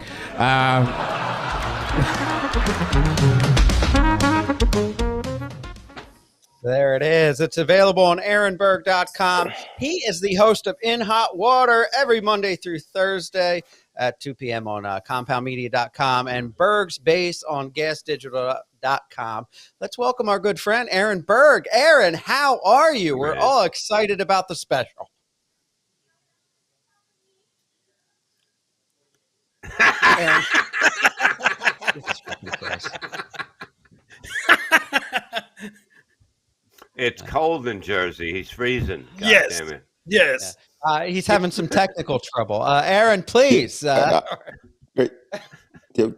There it is. It's available on aaronberg.com. He is the host of In Hot Water every Monday through Thursday at 2 p.m. on compoundmedia.com and Berg's Base on gasdigital.com. Let's welcome our good friend, Aaron Berg. Aaron, how are you? We're all excited about the special. Aaron. It's cold in Jersey. He's freezing. God yes. Damn it. Yes. He's having some technical trouble. Aaron, please. Hey, get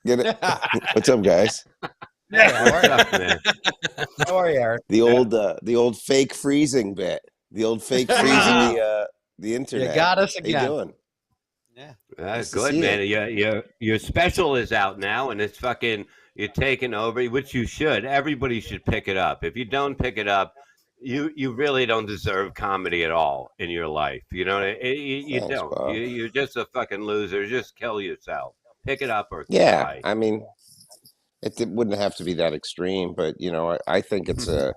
it? What's up, guys? How are you, Aaron? The old fake freezing bit. The old fake freezing the internet. You got us again. How you doing? Yeah. That's good, man. Your special is out now, and it's fucking. You're taking over, which you should. Everybody should pick it up. If you don't pick it up, you really don't deserve comedy at all in your life. You know, you Thanks, don't. Bob. You're just a fucking loser. Just kill yourself. Pick it up or die. I mean, it wouldn't have to be that extreme, but you know, I think it's a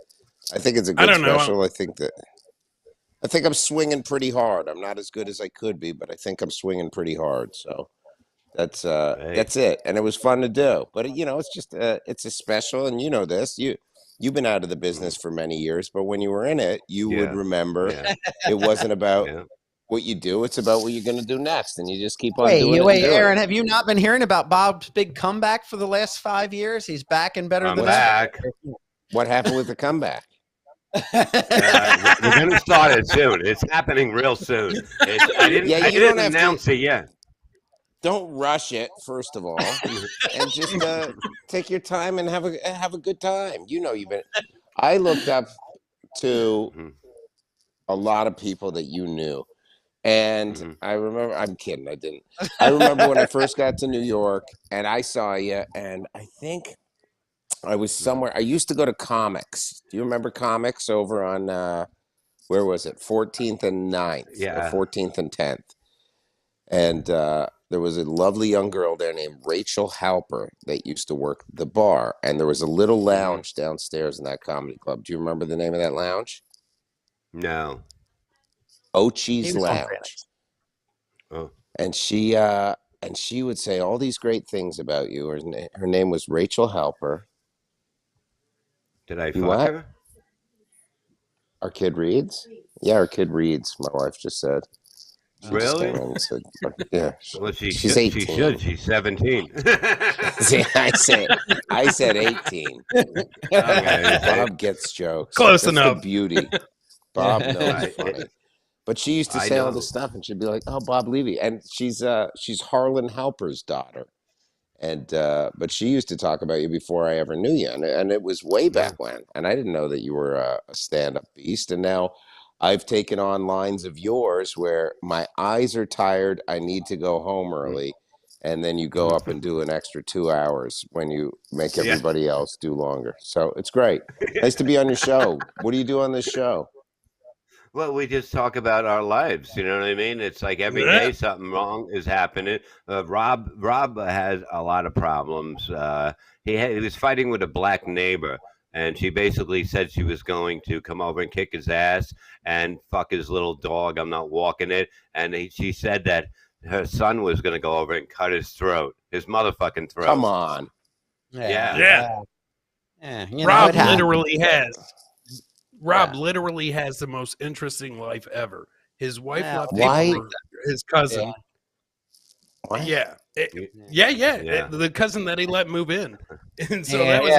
good special. I think I'm swinging pretty hard. I'm not as good as I could be, but I think I'm swinging pretty hard. So. That's it, and it was fun to do. But you know, it's just it's a special, and you know this. You've been out of the business for many years, but when you were in it, you would remember it wasn't about what you do; it's about what you're going to do next, and you just keep on doing it. Wait, Aaron, have you not been hearing about Bob's big comeback for the last 5 years? He's back and better than back. What happened with the comeback? We're going to start it soon. It's happening real soon. I didn't announce it yet. Don't rush it, first of all, and just take your time and have a good time. You know, I looked up to a lot of people that you knew, and I remember. I'm kidding. I didn't. I remember when I first got to New York, and I saw you, and I think I was somewhere. I used to go to Comics. Do you remember Comics over on where was it? 14th and 9th, Yeah. or 14th and 10th. And there was a lovely young girl there named Rachel Halper that used to work the bar. And there was a little lounge downstairs in that comedy club. Do you remember the name of that lounge? No. Ochi's Lounge. Oh. And she would say all these great things about you. Her name was Rachel Halper. Did I fuck her? Our kid reads? Yeah, our kid reads, my wife just said. Really? Said, yeah. Well, she's 18. She should. She's 17. See, I said 18. Okay. Bob gets jokes. Close That's enough. The beauty. Bob knows it's funny. But she used to say all this stuff, and she'd be like, "Oh, Bob Levy," and she's Harlan Halper's daughter. And but she used to talk about you before I ever knew you, and it was way back when. And I didn't know that you were a stand-up beast. And now I've taken on lines of yours where my eyes are tired, I need to go home early, and then you go up and do an extra 2 hours when you make everybody else do longer. So it's great. Nice to be on your show. What do you do on this show? Well, we just talk about our lives. You know what I mean? It's like every day something wrong is happening. Rob has a lot of problems. He was fighting with a black neighbor, and she basically said she was going to come over and kick his ass and fuck his little dog. I'm not walking it. And she said that her son was going to go over and cut his throat, his motherfucking throat. Come on. Yeah. You Rob literally has. Rob literally has the most interesting life ever. His wife left him for his cousin. Yeah. The cousin that he let move in. And so that was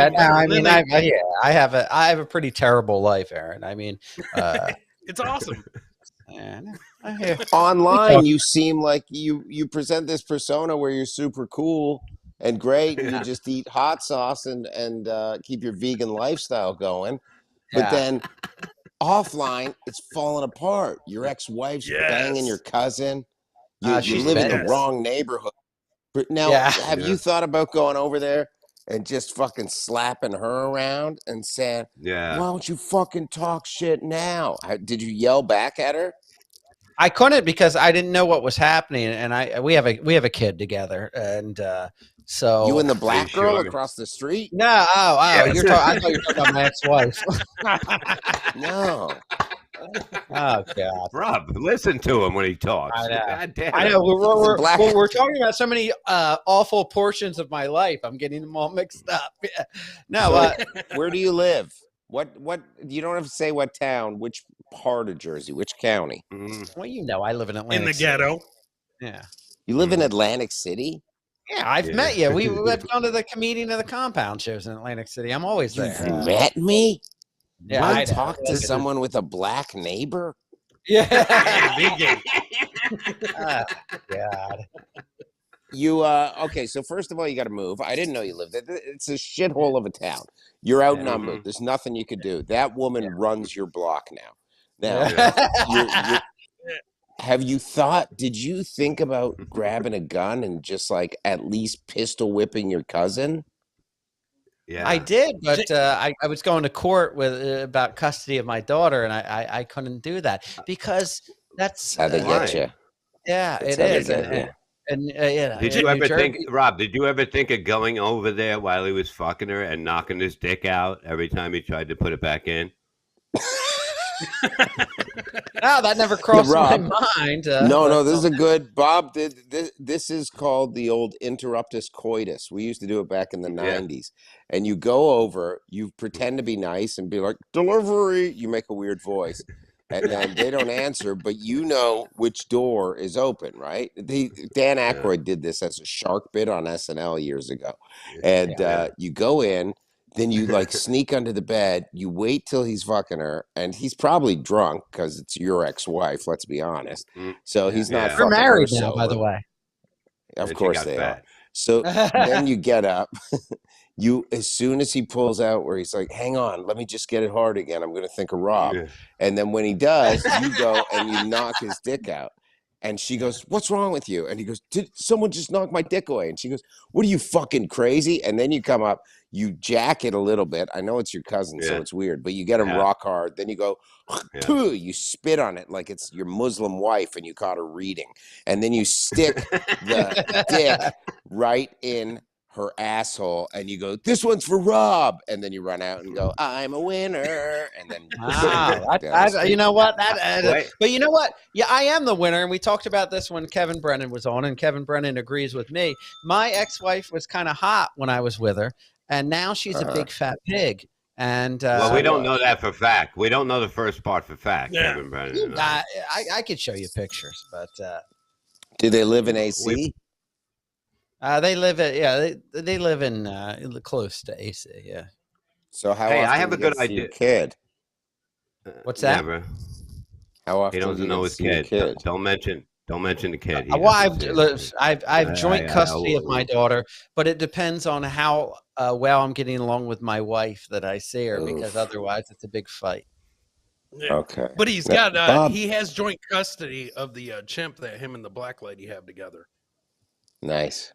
I have a pretty terrible life, Aaron. I mean, it's awesome. Online, you seem like you present this persona where you're super cool and great, and you just eat hot sauce and keep your vegan lifestyle going. But then offline, it's falling apart. Your ex-wife's banging your cousin. You live in the wrong neighborhood. But now, have you thought about going over there and just fucking slapping her around and saying, why don't you fucking talk shit now? Did you yell back at her? I couldn't because I didn't know what was happening, and we have a kid together, and so you and the black girl across the street? No, I thought you were talking about my ex-wife. No. Oh God, Rob, listen to him when he talks. I know. We're talking about so many awful portions of my life. I'm getting them all mixed up. No, where do you live? What? You don't have to say what town. Which part of Jersey? Which county? Well, I live in Atlantic. In the City. ghetto. Yeah. You live in Atlantic City? Yeah, I've met you. We've gone to the Comedian of the Compound shows in Atlantic City. I'm always there. You've met me? Yeah, I talked to someone with a black neighbor. Yeah. God. You okay? So first of all, you got to move. I didn't know you lived there. It's a shithole of a town. You're outnumbered. There's nothing you could do. That woman runs your block now. Now, have you thought? Did you think about grabbing a gun and just like at least pistol whipping your cousin? Yeah, I did, but I was going to court with about custody of my daughter, and I couldn't do that because that's how they get you. Yeah, that's it is. Did you ever think, Rob? Did you ever think of going over there while he was fucking her and knocking his dick out every time he tried to put it back in? No, that never crossed my mind. No, this is a good. Bob did this. This is called the old interruptus coitus. We used to do it back in the 90s. And you go over, you pretend to be nice and be like, delivery. You make a weird voice. And then they don't answer, but you know which door is open, right? Dan Aykroyd did this as a shark bit on SNL years ago. And you go in. Then you like sneak under the bed. You wait till he's fucking her, and he's probably drunk because it's your ex-wife. Let's be honest. So he's not. We're married now, by the way. Of course they are. So then you get up. As soon as he pulls out, where he's like, "Hang on, let me just get it hard again. I'm going to think of Rob." And then when he does, you go and you knock his dick out. And she goes, "What's wrong with you?" And he goes, "Did someone just knock my dick away?" And she goes, "What are you, fucking crazy?" And then you come up, you jack it a little bit. I know it's your cousin, so it's weird, but you get him rock hard. Then you go, you spit on it like it's your Muslim wife and you caught her reading. And then you stick the dick right in her asshole and you go, "This one's for Rob." And then you run out and go, "I'm a winner." And then you know what? But you know what? Yeah, I am the winner. And we talked about this when Kevin Brennan was on, and Kevin Brennan agrees with me. My ex-wife was kind of hot when I was with her, and now she's a big fat pig. And well, we don't know that for fact. We don't know the first part for fact. Kevin Brennan. I could show you pictures, but do they live in AC? They live at they live in close to AC. Yeah. So how? Hey, I have a good idea. Kid. What's that? Never. How often? He doesn't know his kid. Don't mention the kid. Well, I've joint custody of my daughter, but it depends on how well I'm getting along with my wife that I see her, because otherwise it's a big fight. Yeah. Okay. But he's got he has joint custody of the chimp that him and the black lady have together. Nice.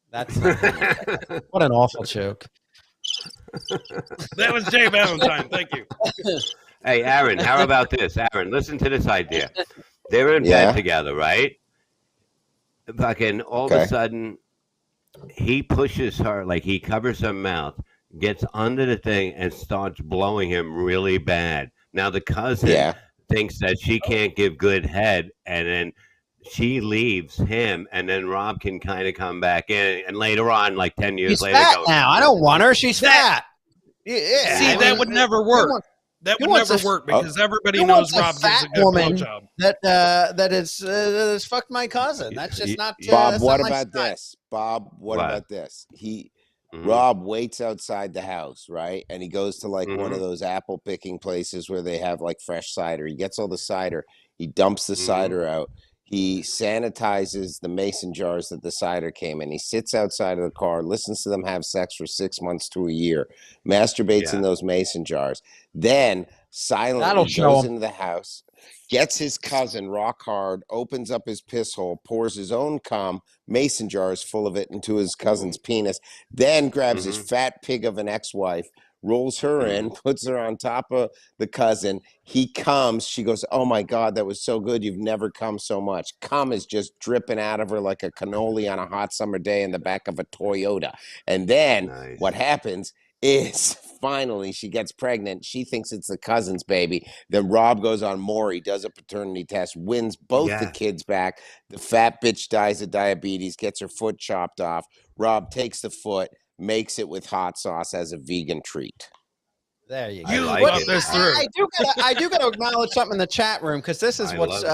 That's what an awful joke. That was Jay Valentine. Thank you. Hey, Aaron, how about this? Aaron, listen to this idea. They're in bed together, right? Fucking all of a sudden, he pushes her, like he covers her mouth, gets under the thing, and starts blowing him really bad. Now, the cousin thinks that she can't give good head, and then she leaves him, and then Rob can kind of come back in, and later on, like 10 years later, fat now. I don't want her. She's fat. Yeah. See, that would never work. That would never work because everybody knows Rob gives a good blowjob. That is fucked my cousin. That's just not. Bob, what about this? Bob, what about this? Rob waits outside the house, right? And he goes to like one of those apple picking places where they have like fresh cider. He gets all the cider. He dumps the cider out. He sanitizes the mason jars that the cider came in. He sits outside of the car, listens to them have sex for 6 months to a year, masturbates in those mason jars, then silently goes into the house, gets his cousin rock hard, opens up his piss hole, pours his own cum, mason jars full of it, into his cousin's penis, then grabs his fat pig of an ex-wife, rolls her in, puts her on top of the cousin. He comes. She goes, "Oh my God, that was so good. You've never come so much." Cum is just dripping out of her like a cannoli on a hot summer day in the back of a Toyota. And then what happens is finally she gets pregnant. She thinks it's the cousin's baby. Then Rob goes on more. He does a paternity test, wins both the kids back. The fat bitch dies of diabetes, gets her foot chopped off. Rob takes the foot, makes it with hot sauce as a vegan treat. There you go. I do got to acknowledge something in the chat room, because this is what's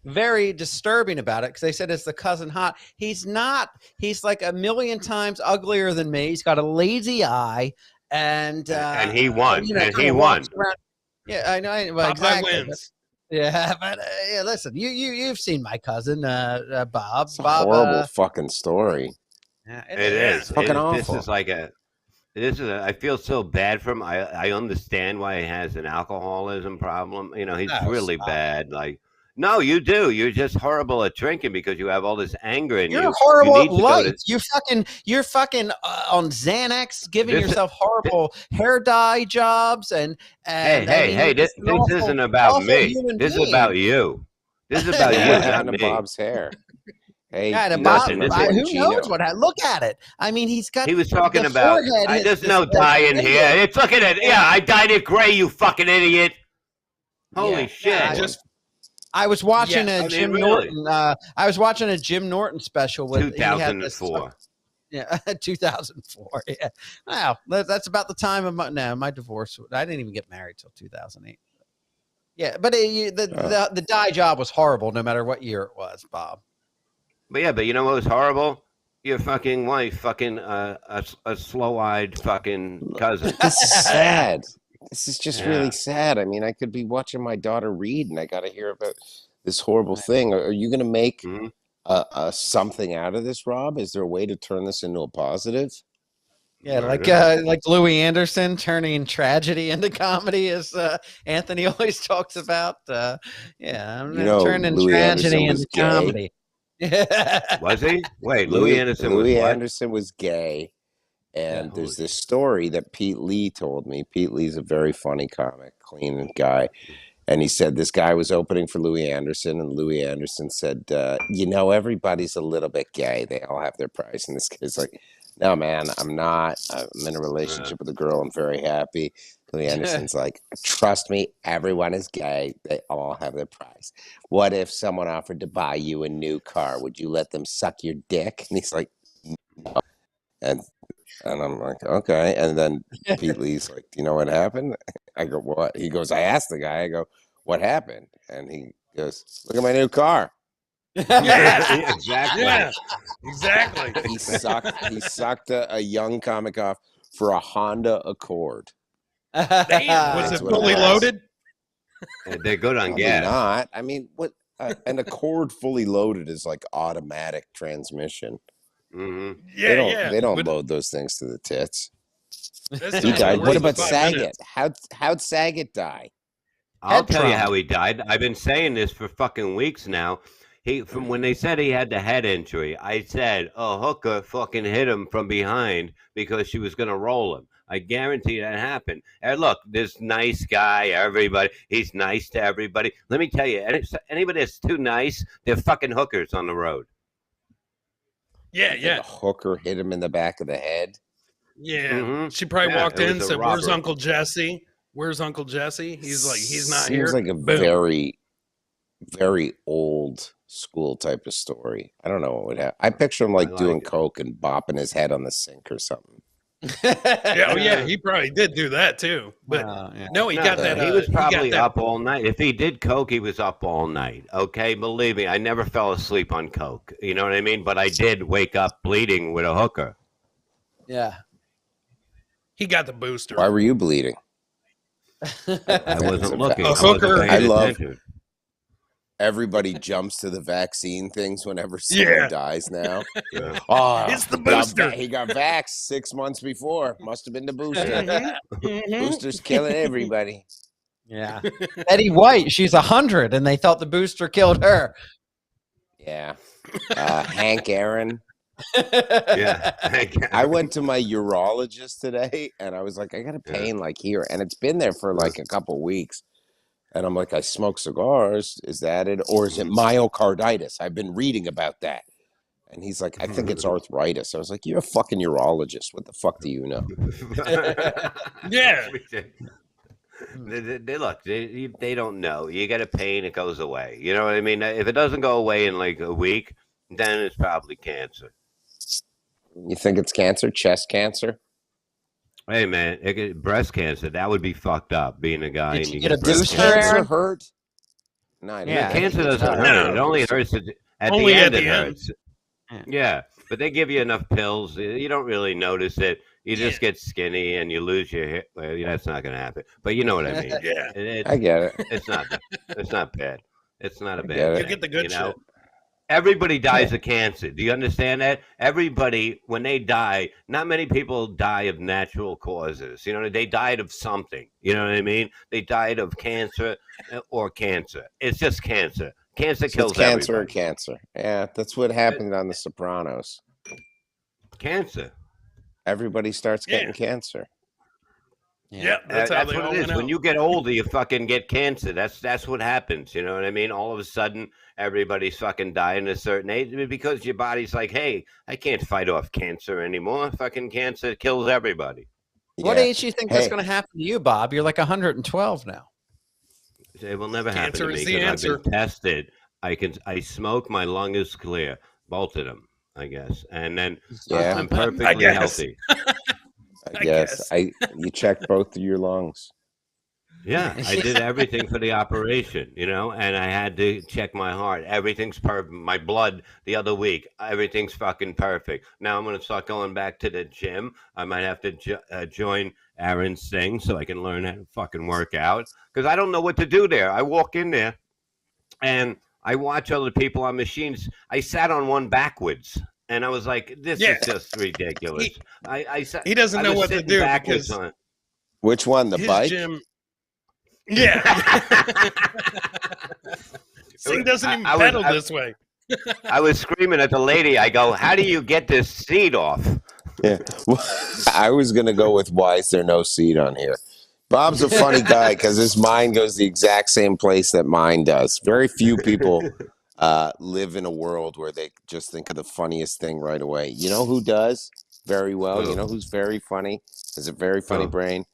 very disturbing about it. Because they said it's the cousin hot. He's not. He's like a million times uglier than me. He's got a lazy eye, and he won. He won. Yeah, I know. Well, exactly. Wins. Yeah, but listen, you've seen my cousin, Bob. It's a horrible fucking story. Yeah, it is fucking awful. This is like I feel so bad for him. I understand why he has an alcoholism problem. You know, he's really bad. Like, no, you do. You're just horrible at drinking because you have all this anger in you. You're horrible at life. You're fucking on Xanax, giving yourself horrible hair dye jobs, and hey, this isn't about me. This is about you. This is about you, not me. Bob's hair. Hey, Bob, who knows what? Look at it. I mean, he's got. He was talking about. There's no dye in here. It's look at it. Yeah, I dyed it gray. You fucking idiot. Holy shit! I was watching a Jim Norton. I was watching a Jim Norton special with 2004. 2004. Yeah. Wow, that's about the time of my divorce. I didn't even get married till 2008. Yeah, but the dye job was horrible, no matter what year it was, Bob. But you know what was horrible? Your fucking wife, fucking a slow-eyed fucking cousin. This is sad. This is just really sad. I mean, I could be watching my daughter read, and I got to hear about this horrible thing. Are you going to make something out of this, Rob? Is there a way to turn this into a positive? Yeah, like Louis Anderson turning tragedy into comedy, as Anthony always talks about. Yeah, I'm turning Louis tragedy Anderson into comedy. Was he? Wait, Louis Anderson was what? Anderson was gay, and there's this story that Pete Lee told me. Pete Lee's a very funny comic, clean guy. And he said this guy was opening for Louis Anderson, and Louis Anderson said, everybody's a little bit gay. They all have their price. And this kid's like, no, man, I'm not. I'm in a relationship with a girl. I'm very happy. Louis Anderson's like, trust me, everyone is gay. They all have their price. What if someone offered to buy you a new car? Would you let them suck your dick? And he's like, no. And I'm like, okay. And then Pete Lee's like, do you know what happened? I go, what? He goes, I asked the guy, I go, what happened? And he goes, look at my new car. Yeah, exactly. Yeah, exactly. He sucked a young comic off for a Honda Accord. Damn, was it fully loaded? They're good on Probably gas. Not. I mean, what an Accord fully loaded is like automatic transmission. Mm-hmm. Yeah, they don't load those things to the tits. He died. What about Saget? Minutes. How'd Saget die? I'll tell you how he died. I've been saying this for fucking weeks now. From when they said he had the head injury, I said a hooker fucking hit him from behind because she was gonna roll him. I guarantee that happened. And look, this nice guy, everybody, he's nice to everybody. Let me tell you, anybody that's too nice, they're fucking hookers on the road. Yeah. A hooker hit him in the back of the head. Yeah. Mm-hmm. She probably walked in and said, where's Uncle Jesse? Where's Uncle Jesse? He's like, he's not here. Seems like a very, very old school type of story. I don't know what would happen. I picture him like doing coke and bopping his head on the sink or something. Yeah, he probably did do that too. But he got that. He was probably up all night. If he did coke, he was up all night. Okay, believe me, I never fell asleep on coke. You know what I mean? But I did wake up bleeding with a hooker. Yeah. He got the booster. Why were you bleeding? I wasn't looking. A hooker. I love. Everybody jumps to the vaccine things whenever someone dies now. Yeah. Oh, it's the booster. He got vaxxed 6 months before. Must have been the booster. Boosters killing everybody. Yeah. Betty White, she's 100, and they thought the booster killed her. Yeah. Hank Aaron. Yeah. I went to my urologist today, and I was like, I got a pain like here. And it's been there for like a couple weeks. And I'm like, I smoke cigars. Is that it? Or is it myocarditis? I've been reading about that. And he's like, I think it's arthritis. I was like, you're a fucking urologist. What the fuck do you know? Yeah. They don't know. You get a pain, it goes away. You know what I mean? If it doesn't go away in like a week, then it's probably cancer. You think it's cancer? Chest cancer? Hey man, breast cancer, that would be fucked up being a guy. Did and you you get a breast booster? Cancer hurt? No, cancer doesn't hurt. It only hurts at the end. It hurts. Yeah, but they give you enough pills. You don't really notice it. You just get skinny and you lose your hair. Well, that's not going to happen. But you know what I mean. Yeah, I get it. It's not bad. It's not a bad get it. You get the good shit. Everybody dies of cancer. Do you understand that? Everybody, when they die, not many people die of natural causes. You know, they died of something. You know what I mean? They died of cancer or cancer. It's just cancer. Cancer kills cancer everybody. or cancer. Yeah, that's what happened on The Sopranos. Cancer. Everybody starts getting cancer. Yeah, that's how they what all it is. went When out. you get older, you fucking get cancer. That's what happens. You know what I mean? All of a sudden, everybody's fucking dying at a certain age because your body's like, hey, I can't fight off cancer anymore. Fucking cancer kills everybody. What age do you think that's going to happen to you, Bob? You're like 112 now. It will never happen to Cancer me is the because answer. I've been tested. I smoke. My lung is clear. Both of them, I guess. And then I'm perfectly healthy. I guess. You checked both of your lungs. Yeah, I did everything for the operation, you know, and I had to check my heart. Everything's perfect. My blood the other week, everything's fucking perfect. Now I'm going to start going back to the gym. I might have to join Aaron's thing so I can learn how to fucking work out because I don't know what to do there. I walk in there and I watch other people on machines. I sat on one backwards. And I was like, this is just ridiculous. He doesn't know what to do because which one, the bike? Gym. Yeah. This thing doesn't even pedal this way. I was screaming at the lady. I go, how do you get this seat off? Yeah. Well, I was going to go with why is there no seat on here? Bob's a funny guy because his mind goes the exact same place that mine does. Very few people live in a world where they just think of the funniest thing right away. You know who does very well? You know who's very funny? Has a very funny brain?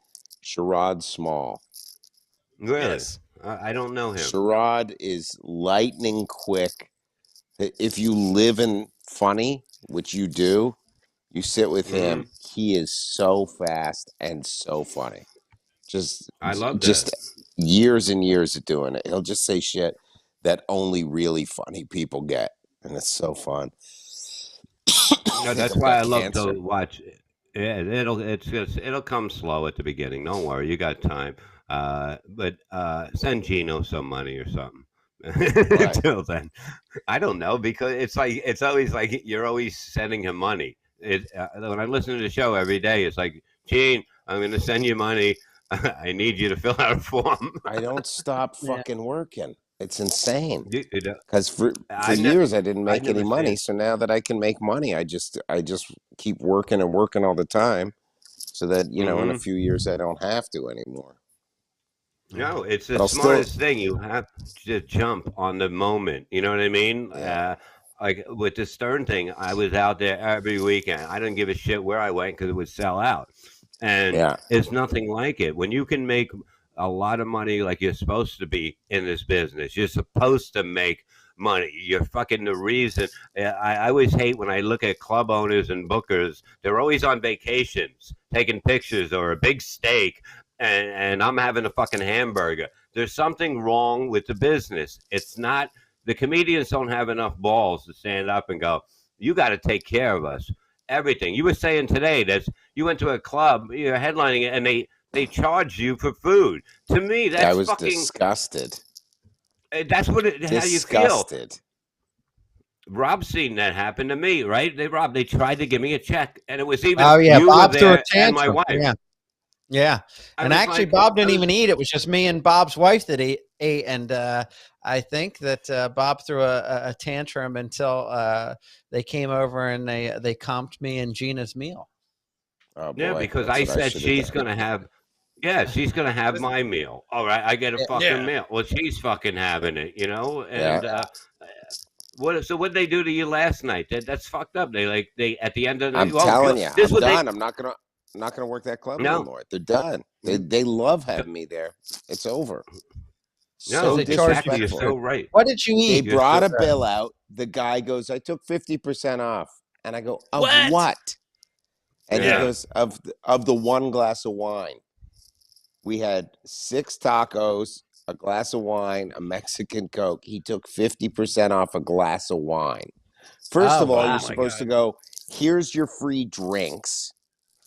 Sherrod Small. Really? Yes. I don't know him. Sherrod is lightning quick. If you live in funny, which you do, you sit with him. He is so fast and so funny. I love just years and years of doing it. He'll just say shit that only really funny people get, and it's so fun. That's why I love to watch. Yeah, it'll come slow at the beginning. Don't worry, you got time. But send Gino some money or something. Until then, I don't know, because it's always like you're always sending him money. When I listen to the show every day, it's like, Gene, I'm going to send you money. I need you to fill out a form. I don't stop fucking working. It's insane. Because for years I didn't make any money. So now that I can make money, I just keep working and working all the time, so that in a few years I don't have to anymore. No, it's the smartest thing. You have to jump on the moment. You know what I mean? Yeah. Like with the Stern thing, I was out there every weekend. I didn't give a shit where I went because it would sell out. And it's nothing like it. When you can make a lot of money like you're supposed to be in this business, you're supposed to make money. You're fucking the reason. I always hate when I look at club owners and bookers. They're always on vacations, taking pictures or a big steak. And I'm having a fucking hamburger. There's something wrong with the business. It's not, the comedians don't have enough balls to stand up and go, you got to take care of us. Everything. You were saying today that you went to a club, you're headlining it, and they charge you for food. To me, that's I was fucking disgusted. That's what how you feel. Rob's seen that happen to me, right? They tried to give me a check, and it was even you Bob were threw there a tantrum. and my wife. Yeah. And actually, like, Bob didn't even eat. It was just me and Bob's wife that ate. And I think that Bob threw a tantrum until they came over and they comped me and Gina's meal. Oh, boy. Yeah, because I said she's going to have. Yeah, she's going to have my meal. All right, I get a fucking meal. Well, she's fucking having it, And so what did they do to you last night? That's fucked up. They at the end of the I'm telling you, I'm done. I'm not gonna work that club anymore. They're done. They love having me there. It's over. No, exactly. You're so right. What did you eat? They brought a bill out. The guy goes, I took 50% off. And I go, of what? And he goes, of the one glass of wine. We had 6 tacos, a glass of wine, a Mexican Coke. He took 50% off a glass of wine. First of all, you're supposed to go, here's your free drinks.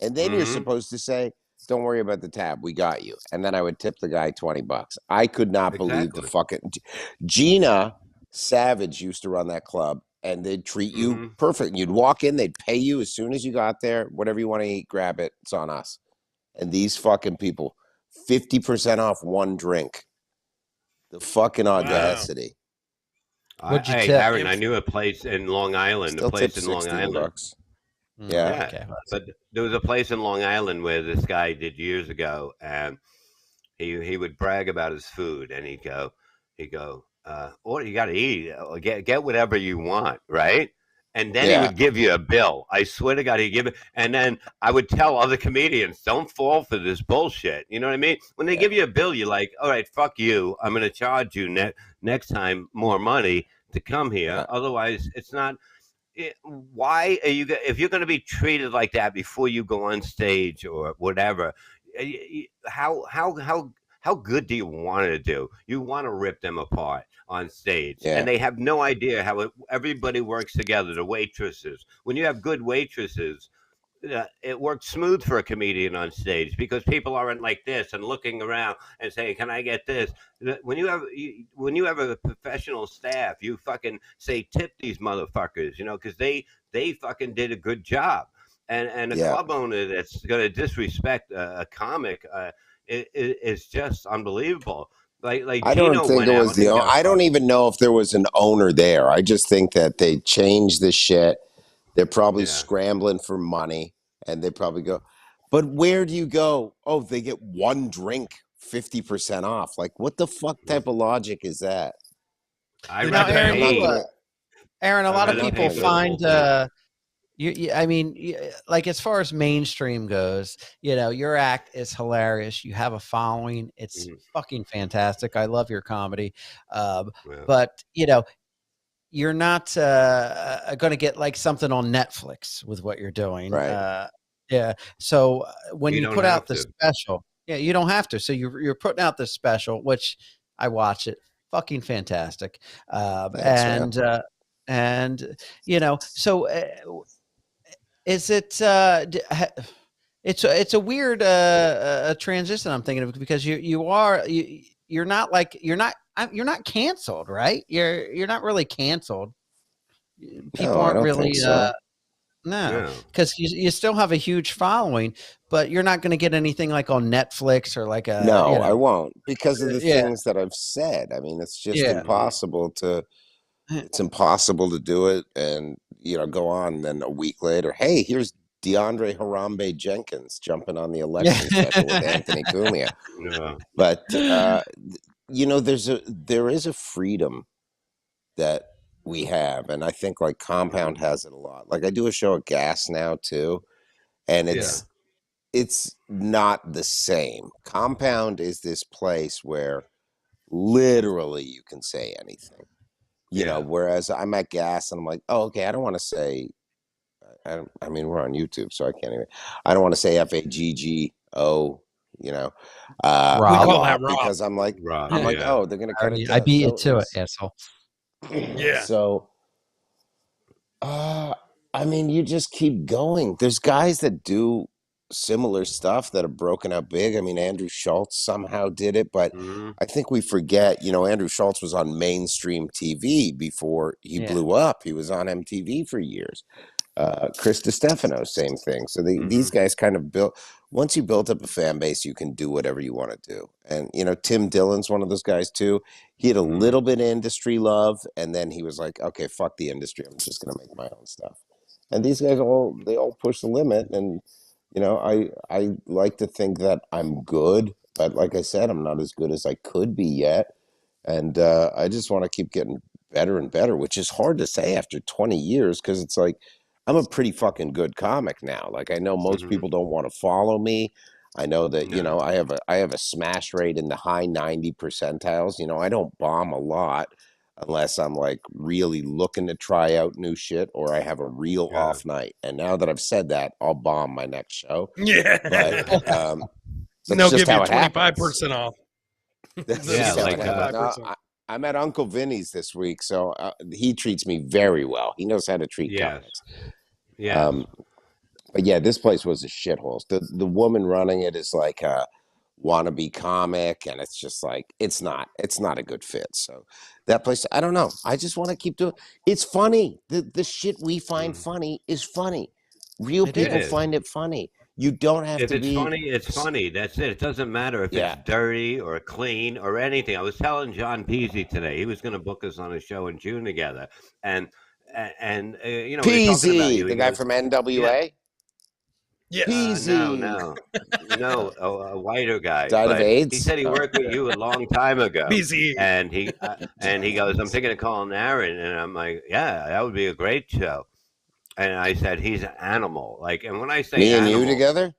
And then you're supposed to say, don't worry about the tab. We got you. And then I would tip the guy $20. I could not believe the fucking Gina Savage used to run that club, and they'd treat you perfect. You'd walk in, they'd pay you as soon as you got there. Whatever you want to eat, grab it. It's on us. And these fucking people, 50% off one drink. The fucking audacity. What'd you tip? Aaron, I knew a place in Long Island. Still tip $16. Yeah. Okay. But there was a place in Long Island where this guy did years ago, and he would brag about his food, and he'd go, "Oh, you got to eat, get whatever you want, right?" And then he would give you a bill. I swear to God, he'd give it. And then I would tell other comedians, don't fall for this bullshit. You know what I mean? When they give you a bill, you're like, all right, fuck you. I'm going to charge you next time more money to come here. Otherwise, it's not. Why are you? If you're going to be treated like that before you go on stage or whatever, how good do you want to do? You want to rip them apart on stage, and they have no idea how everybody works together. The waitresses, when you have good waitresses, it works smooth for a comedian on stage because people aren't like this and looking around and saying, "Can I get this?" When you have a professional staff, you fucking say, "Tip these motherfuckers," because they fucking did a good job. And a club owner that's going to disrespect a comic is just unbelievable. Like I Gino don't think went it was out. I don't even know if there was an owner there. I just think that they changed the shit. They're probably scrambling for money, and they probably go, but where do you go? Oh, they get one drink 50% off. Like, what the fuck type of logic is that? Aaron, a lot of people find I mean, like as far as mainstream goes, your act is hilarious. You have a following. It's fucking fantastic. I love your comedy. But you're not going to get like something on Netflix with what you're doing. Right. Yeah. So when you put out the special, you don't have to. So you're putting out this special, which I watch it. Fucking fantastic. Thanks, So is it it's a weird transition I'm thinking of, because you're not canceled, right? You're not really canceled. People aren't really no, because you still have a huge following, but you're not going to get anything like on Netflix or like a I won't, because of the things that I've said. I mean, it's just impossible to do it and go on. And then a week later, hey, here's DeAndre Harambe Jenkins jumping on the election special with Anthony Cumia. But there is a freedom that we have, and I think like Compound has it a lot. Like I do a show at Gas now too, and it's not the same. Compound is this place where literally you can say anything. Whereas I'm at Gas and I'm like, oh, okay, I don't want to say, I mean, we're on YouTube, so I can't even, I don't want to say FAGGO, we call that Rob. Because I'm like, oh, they're going to cut it down. I beat you to it, asshole. Yeah. So, I mean, you just keep going. There's guys that do similar stuff that have broken out big. I mean, Andrew Schultz somehow did it, but I think we forget, Andrew Schultz was on mainstream TV before he blew up. He was on MTV for years. Chris DiStefano, same thing. So these guys kind of once you build up a fan base, you can do whatever you want to do. And, Tim Dillon's one of those guys too. He had a little bit of industry love, and then he was like, okay, fuck the industry. I'm just going to make my own stuff. And these guys they all push the limit. And, I like to think that I'm good, but like I said, I'm not as good as I could be yet. And I just want to keep getting better and better, which is hard to say after 20 years, because it's like, I'm a pretty fucking good comic now. Like, I know most people don't want to follow me. I know that, I have a smash rate in the high 90 percentiles. I don't bomb a lot unless I'm like really looking to try out new shit or I have a real off night. And now that I've said that, I'll bomb my next show. Yeah. But, and they'll give you 25% off. I'm at Uncle Vinny's this week, so he treats me very well. He knows how to treat comics. Yeah. But yeah, this place was a shithole. The woman running it is like a wannabe comic, and it's just like it's not a good fit. So that place, I don't know. I just want to keep doing. It's funny. The shit we find funny is funny. Real people find it funny. You don't have if to it's be funny, it's funny. That's it. It doesn't matter if it's dirty or clean or anything. I was telling John Peasy today. He was going to book us on a show in June together, and Peasy, the guy from NWA. No, a whiter guy. Died of AIDS. He said he worked with you a long time ago. Peasy. And he goes, I'm thinking of calling Aaron, and I'm like, yeah, that would be a great show. And I said, he's an animal. Like, and when I say me animal, and you together,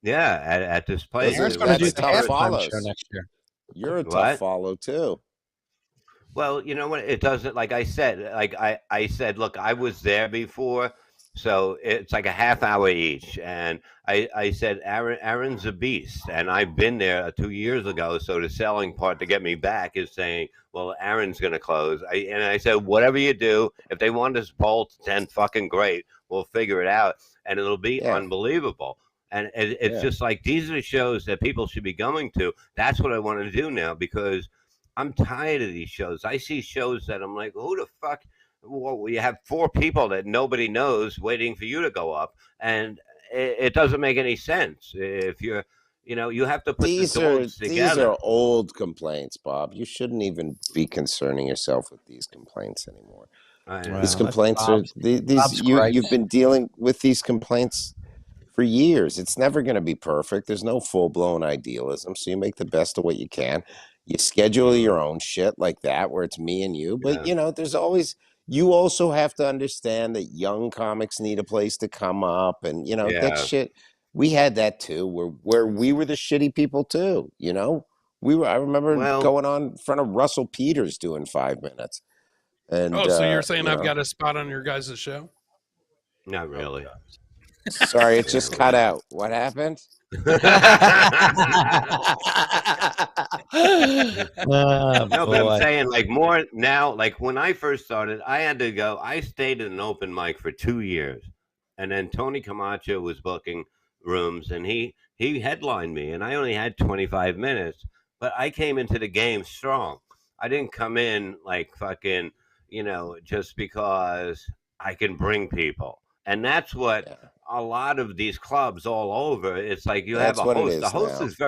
at this place, Aaron's going to do the halftime show next year. You're a tough follow too. Well, you know what? It doesn't. Like I said, I said, look, I was there before, So it's like a half hour each. And I said, Aaron's a beast. And I've been there 2 years ago. So the selling part to get me back is saying, well, Aaron's going to close. And I said, whatever you do, if they want us poll to 10, fucking great. We'll figure it out. And it'll be unbelievable. And it's just like, these are the shows that people should be going to. That's what I want to do now, because I'm tired of these shows. I see shows that I'm like, who the fuck? Well, you have 4 people that nobody knows waiting for you to go up, and it doesn't make any sense. If you're, you have to put these together. These are old complaints, Bob. You shouldn't even be concerning yourself with these complaints anymore. These complaints are these. You've been dealing with these complaints for years. It's never going to be perfect. There's no full-blown idealism, so you make the best of what you can. You schedule your own shit like that, where it's me and you. But there's always. You also have to understand that young comics need a place to come up, and that shit. We had that too, where we were the shitty people too. I remember going on in front of Russell Peters doing 5 minutes. And so you're saying I've got a spot on your guys' show? Not really. Sorry, it just cut out. What happened? No, but I'm saying, like, more now, like when I first started, I stayed at an open mic for 2 years, and then Tony Camacho was booking rooms, and he headlined me, and I only had 25 minutes, but I came into the game strong. I didn't come in like fucking, just because I can bring people. And that's what a lot of these clubs all over, it's like you have a host. The host is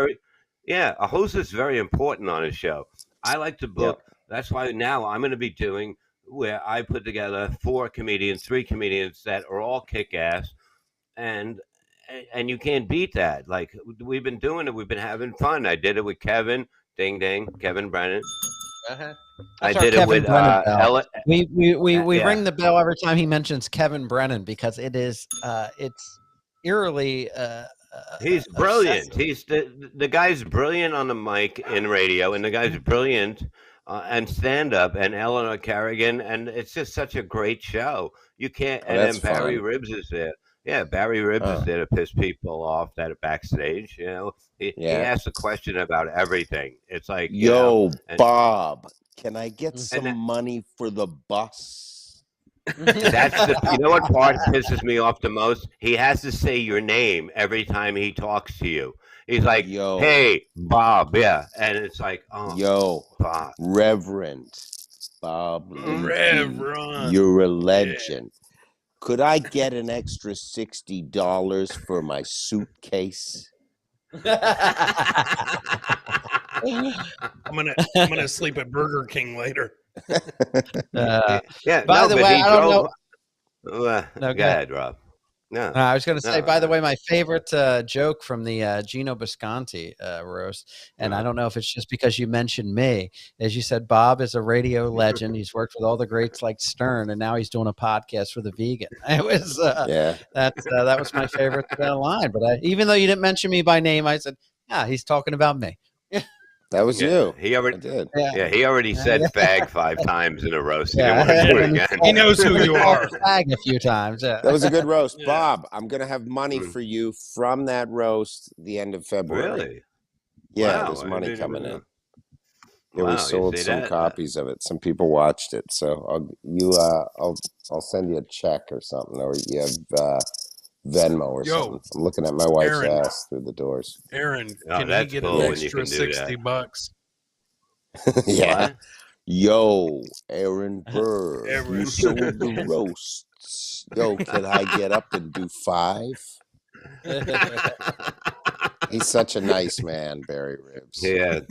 a host is very important on a show. I like to book. That's why now I'm going to be doing where I put together 3 comedians that are all kick-ass, and you can't beat that. Like, we've been doing it. We've been having fun. I did it with Kevin, Kevin Brennan. I did it with Ella. We ring the bell every time he mentions Kevin Brennan, because it's eerily he's brilliant. He's the guy's brilliant on the mic in radio, and the guy's brilliant and stand up, and Eleanor Carrigan, and it's just such a great show. You can't. And then Barry Ribs is there. Yeah, Barry Ribs is there to piss people off that are backstage. He asks a question about everything. It's like, Bob, can I get some money for the bus? That's what part pisses me off the most? He has to say your name every time he talks to you. He's like, hey, Bob, and it's like, Bob. Reverend Bob. Reverend. You're a legend. Could I get an extra $60 for my suitcase? I'm gonna sleep at Burger King later. By the way, I don't know. No, go ahead, Rob. No, I was going to say, by the way, my favorite joke from the Gino Bisconti roast, and I don't know if it's just because you mentioned me, as you said, Bob is a radio legend. He's worked with all the greats like Stern, and now he's doing a podcast for the vegan. It was that was my favorite line. But even though you didn't mention me by name, I said, he's talking about me. That was you. He already did. Yeah, he already said fag 5 times in a roast. He He knows who you are. Fag a few times. That was a good roast. Bob, I'm going to have money for you from that roast the end of February. Really? Yeah, there's money coming in. Yeah, we sold some copies of it. Some people watched it. So I'll send you a check or something, or you have Venmo or something. I'm looking at my wife's ass through the doors. Aaron, can he get an extra $60? Yeah. Yo, Aaron Berg, you sold the roasts. Yo, can I get up and do 5? He's such a nice man, Barry Ribs. Yeah.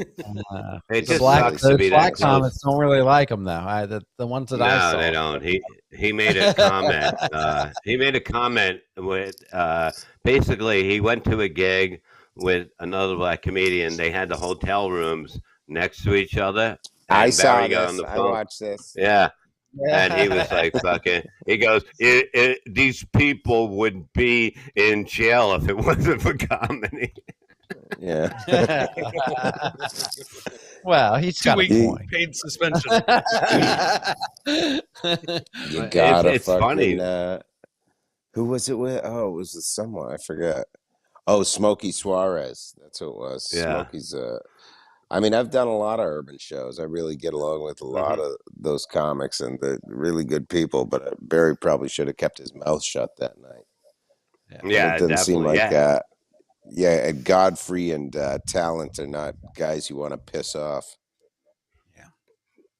The black comments don't really like him, though. The ones that I saw. No, they don't. He made a comment. He made a comment with basically he went to a gig with another black comedian. They had the hotel rooms next to each other. I saw this. I watched this. Yeah. And he was like, fucking, he goes, these people would be in jail if it wasn't for comedy. Yeah. Well, he's got a point. Paid suspension. You gotta it's funny. Who was it with? Oh, it was someone. I forgot. Oh, Smokey Suarez. That's who it was. Yeah. Smokey's I mean, I've done a lot of urban shows. I really get along with a lot of those comics, and they're really good people. But Barry probably should have kept his mouth shut that night. Yeah, it doesn't seem like Godfrey and Talent are not guys you want to piss off.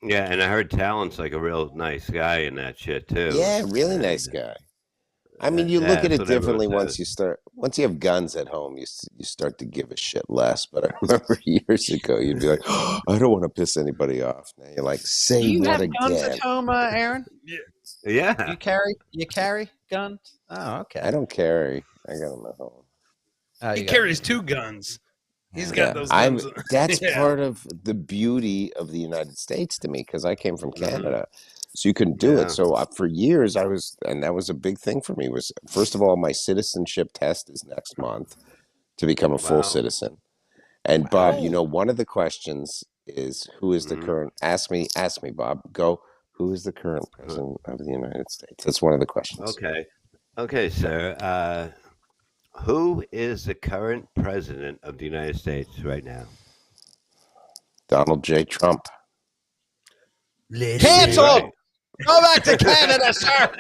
Yeah, and I heard Talent's like a real nice guy in that shit too. Yeah, really nice guy. I mean, you look at it differently once you have guns at home, you start to give a shit less. But I remember years ago, you'd be like, oh, I don't want to piss anybody off. Now you're like, say you what have again? guns at home, Aaron? Yeah. You carry guns? Oh, okay. I don't carry. I got them at home. He carries 2 guns. He's got those guns. That's part of the beauty of the United States to me, because I came from Canada. So you couldn't do it. So for years and that was a big thing for me, was first of all, my citizenship test is next month to become a full citizen. And Bob, you know, one of the questions is, who is the current, ask me, Bob, go, who is the current president of the United States? That's one of the questions. Okay, sir. Who is the current president of the United States right now? Donald J. Trump. Canceled! Go back to Canada, sir.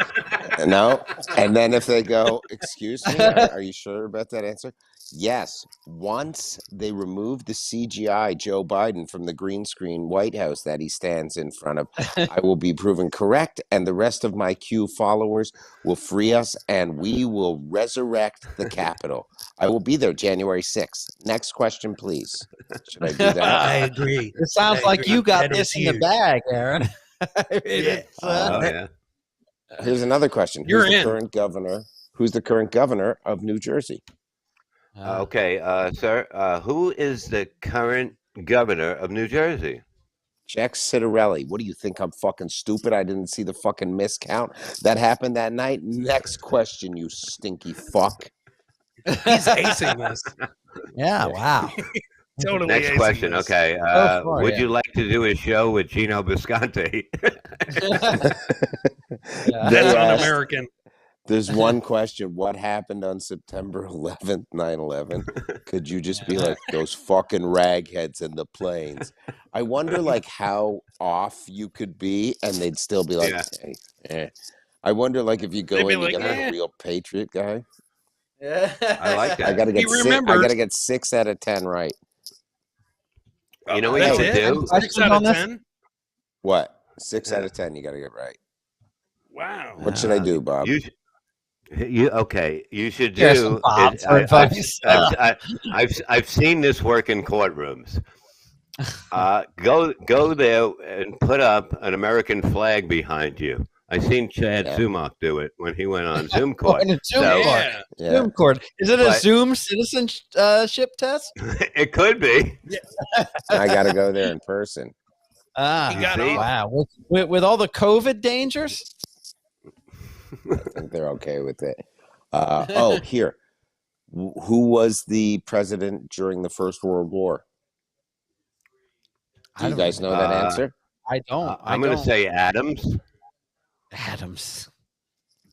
No. And then if they go, excuse me, are you sure about that answer? Yes. Once they remove the CGI Joe Biden from the green screen White House that he stands in front of, I will be proven correct, and the rest of my Q followers will free us, and we will resurrect the Capitol. I will be there January 6th. Next question, please. Should I do that? I agree. It sounds like you got this in the bag, Aaron. Here's another question. Who's the current governor of New Jersey? Sir. Who is the current governor of New Jersey? Jack Citarelli. What do you think? I'm fucking stupid? I didn't see the fucking miscount that happened that night. Next question, you stinky fuck. He's acing this. Yeah, wow. Totally. Next question. This. Okay. Would you like to do a show with Gino Bisconti? That's un-American. There's one question. What happened on September 11th, 9/11? Could you just be like, those fucking ragheads in the planes? I wonder, like, how off you could be, and they'd still be like, I wonder, like, if you go in, you're gonna have a real patriot guy. Yeah, I like that. I gotta get 6 out of 10 right. You know what you should do? 6 out of 10? What? 6 out of 10 you gotta get right. Wow. What should I do, Bob? You should do. I've seen this work in courtrooms. Go there and put up an American flag behind you. I seen Chad Zumach do it when he went on Zoom court. Zoom court. Is it a Zoom citizenship test? It could be. I got to go there in person. Wow. With all the COVID dangers? I think they're okay with it. Here. Who was the president during the First World War? Do you guys know that answer? I don't. I'm going to say Adams.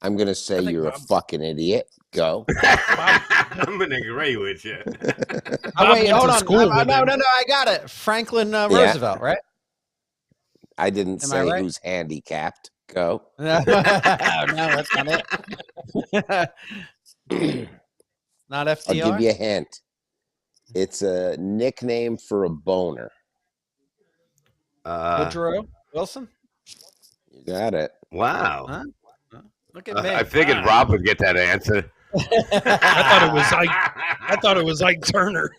I'm going to say you're a fucking idiot. Go. I'm going to agree with you. Wait, hold on. No, I got it. Franklin Roosevelt, right? I didn't say who's handicapped. Go. No, that's not it. Not FDR? I'll give you a hint. It's a nickname for a boner. Woodrow Wilson? You got it. Wow. Huh? Look at me. I figured Rob would get that answer. I thought it was Ike Turner.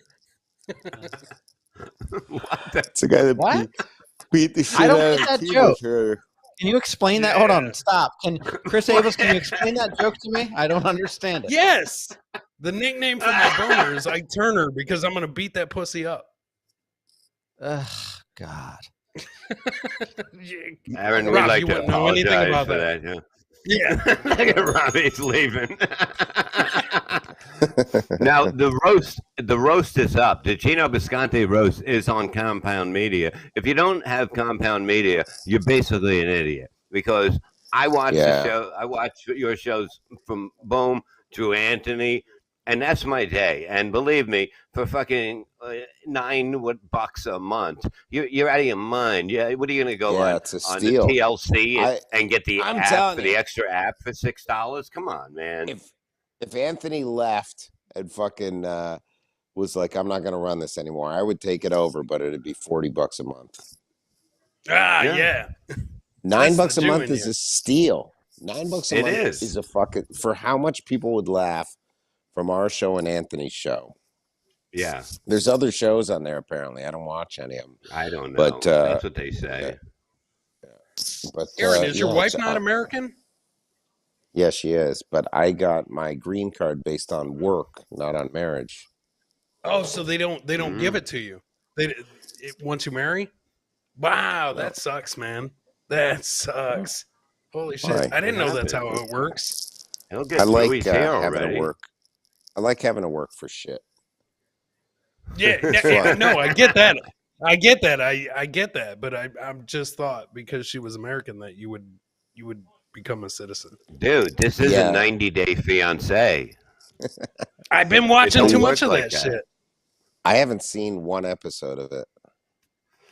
That's a guy that beat the shit I don't out get of that joke. Turner. Can you explain that? Hold on, stop. Chris Abels, can you explain that joke to me? I don't understand it. Yes. The nickname for my boner is Ike Turner because I'm going to beat that pussy up. Ugh, God. Aaron, we'd like to apologize for that. Yeah. Look at Robbie's leaving. Now the roast is up. The Gino Bisconti roast is on Compound Media. If you don't have Compound Media, you're basically an idiot because I watch the show. I watch your shows from Boom to Anthony, and that's my day. And believe me, for fucking $9 a month, you're out of your mind. Yeah, what are you gonna go on the TLC and get the app for the extra app for $6? Come on, man. If Anthony left and fucking was like, I'm not gonna run this anymore, I would take it over, but it'd be $40 a month. Yeah. $9 a month is a steal. $9 a month is a fucking, for how much people would laugh from our show and Anthony's show. Yeah. There's other shows on there apparently. I don't watch any of them. I don't know. But that's what they say. But Aaron, is your wife not American? Yeah, she is. But I got my green card based on work, not on marriage. Oh, so they don't give it to you. Once you marry? Wow, that sucks, man. That sucks. Holy shit. Right. I didn't know that's how it works. I like having to work. I like having to work for shit. Yeah, no, I get that. I get that. But I'm just thought because she was American that you would become a citizen. Dude, this is a 90-day fiance. I've been watching too much of that shit. I haven't seen one episode of it.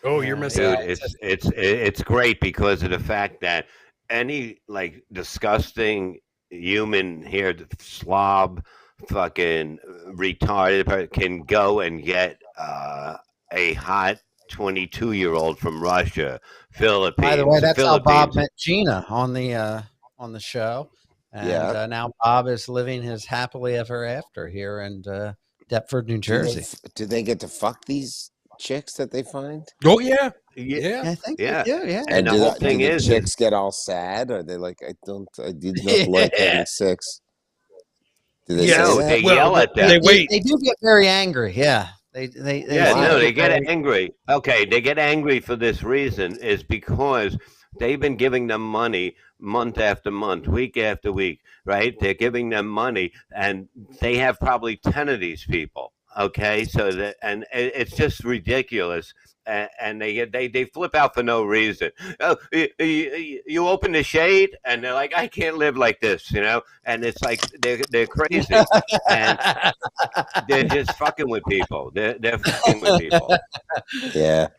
Oh, you're missing out. It's great because of the fact that any like disgusting human here slob fucking retarded person can go and get a hot 22-year-old from Russia, Philippines. By the way, that's how Bob met Gina on the show. And now Bob is living his happily ever after here in Deptford, New Jersey. Do they get to fuck these chicks that they find? Oh yeah. I think they do, yeah. And the whole thing is, chicks get all sad? Or are they like, I did not like having sex? Do they say that? They yell at them. They do get very angry. Yeah. They get angry. Okay, they get angry for this reason is because they've been giving them money month after month, week after week, right? They're giving them money, and they have probably 10 of these people. Okay, so that and it's just ridiculous, and they flip out for no reason. Oh, you open the shade, and they're like, I can't live like this, you know. And it's like they're crazy, and they're just fucking with people. They're fucking with people. Yeah.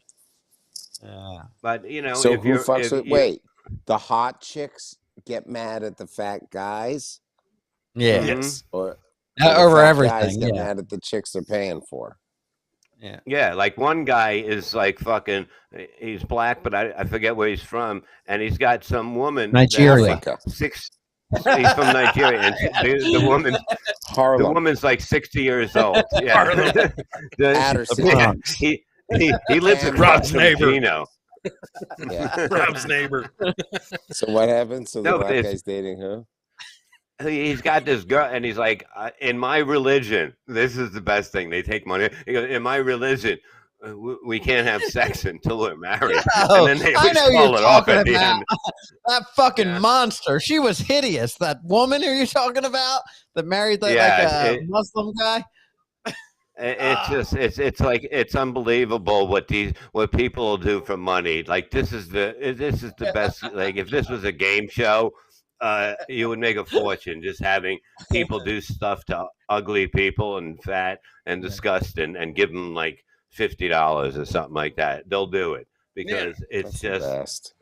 But you know, so who fucks with? Wait, the hot chicks get mad at the fat guys? Yeah. Yes. Or over everything. Guys get mad at the chicks they're paying for. Yeah, like one guy is like fucking. He's black, but I forget where he's from, and he's got some woman. Nigeria. He's from Nigeria, and the woman's like 60 years old. Yeah, he lives across from Gino. Yeah, Rob's neighbor. So what happened? So the black guy's dating her. He's got this girl, and he's like, in my religion, this is the best thing. They take money. He goes, in my religion, we can't have sex until we're married. Oh, and then they I know call it off at the end. That fucking monster. She was hideous. That woman are you talking about that married like a Muslim guy? It's unbelievable what people will do for money. Like this is the best. Like if this was a game show, you would make a fortune just having people do stuff to ugly people and fat and disgusting and give them like $50 or something like that. They'll do it because it's just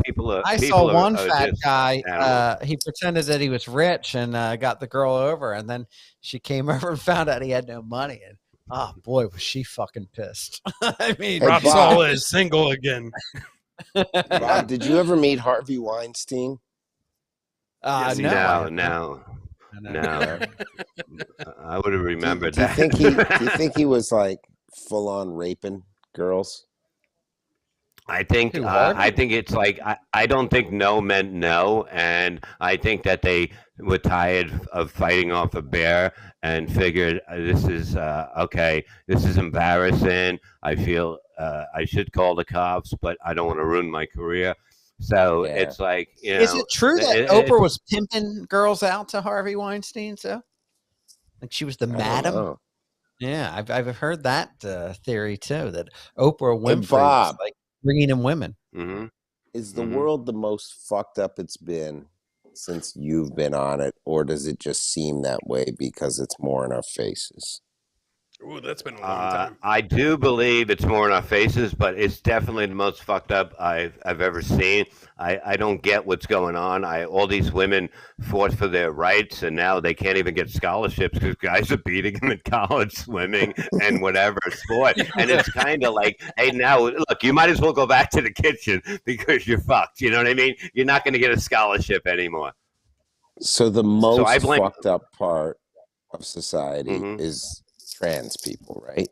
people are. I saw one fat guy. He pretended that he was rich and got the girl over, and then she came over and found out he had no money. And oh boy, was she fucking pissed. I mean, Rob Sala is single again. Rob, did you ever meet Harvey Weinstein? No. I would have remembered that. Do you think he was like full on raping girls? I think it's like I don't think no meant no, and I think that they were tired of fighting off a bear and figured this is okay. This is embarrassing. I feel I should call the cops, but I don't want to ruin my career. So it's like, you know, is it true that Oprah was pimping girls out to Harvey Weinstein? So, like she was the madam. Yeah, I've heard that theory too. That Oprah Winfrey was like bringing in women. Mm-hmm. is the world the most fucked up it's been since you've been on it, or does it just seem that way because it's more in our faces? Ooh, that's been a long time. I do believe it's more in our faces, but it's definitely the most fucked up I've ever seen. I don't get what's going on. All these women fought for their rights, and now they can't even get scholarships because guys are beating them in college swimming and whatever sport. And it's kind of like, hey, now look, you might as well go back to the kitchen because you're fucked. You know what I mean? You're not going to get a scholarship anymore. So the most fucked up part of society is trans people, right?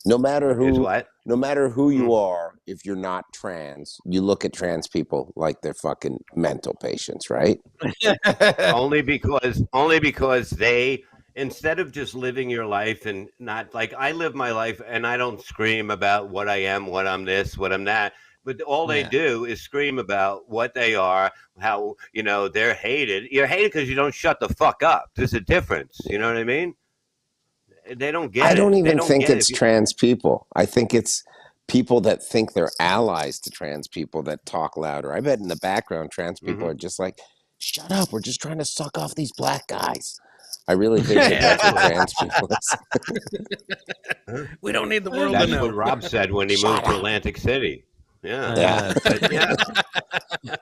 No matter who you are, if you're not trans, you look at trans people like they're fucking mental patients, right? only because they, instead of just living your life and not like I live my life and I don't scream about what I am, what I'm this, what I'm that. But all they do is scream about what they are, how, they're hated. You're hated because you don't shut the fuck up. There's a difference. You know what I mean? They don't get it. I don't even think it's trans people. I think it's people that think they're allies to trans people that talk louder. I bet in the background, trans people are just like, shut up. We're just trying to suck off these black guys. I really think that's what trans people is. We don't need the world to know. That's what Rob said when he moved to Atlantic City. Yeah.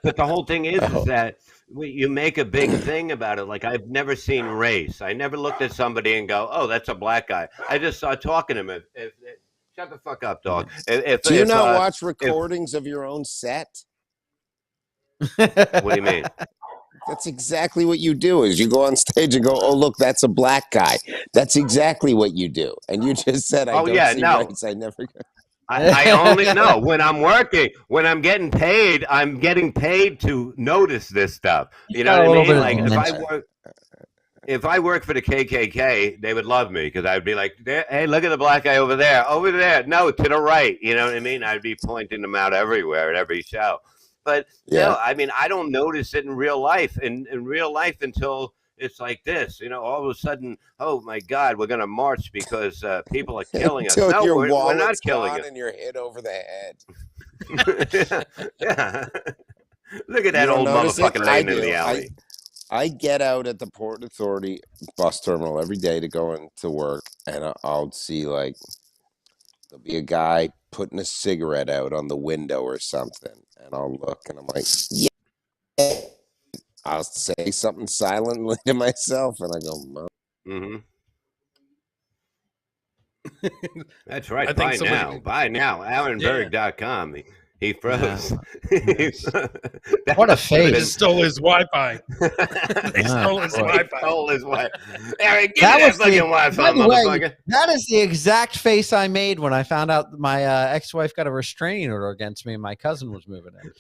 But the whole thing is that you make a big thing about it. Like, I've never seen race. I never looked at somebody and go, oh, that's a black guy. I just saw talking to him. Shut the fuck up, dog. Do you not watch recordings of your own set? What do you mean? That's exactly what you do, is you go on stage and go, oh, look, that's a black guy. That's exactly what you do. And you just said, I don't see race. I never... I only know when I'm working, when I'm getting paid, I'm getting paid to notice this stuff. You know what I mean? Like if I work for the KKK, they would love me because I'd be like, hey, look at the black guy over there. No, to the right. You know what I mean? I'd be pointing them out everywhere at every show. But no, I mean, I don't notice it in real life. In real life until it's like this, all of a sudden, oh my God, we're going to march because people are killing us. No, we're not killing us. And you're hit over the head. Yeah. Look at that old motherfucker laying in the alley. I get out at the Port Authority bus terminal every day to go into work, and I'll see, like, there'll be a guy putting a cigarette out on the window or something, and I'll look, and I'm like, yeah. I'll say something silently to myself, and I go, That's right. Buy now. AaronBerg.com. He froze. What a face. They stole his Wi-Fi. They stole his Wi-Fi. Aaron, give me that fucking Wi-Fi, motherfucker. That is the exact face I made when I found out that my ex-wife got a restraining order against me and my cousin was moving in.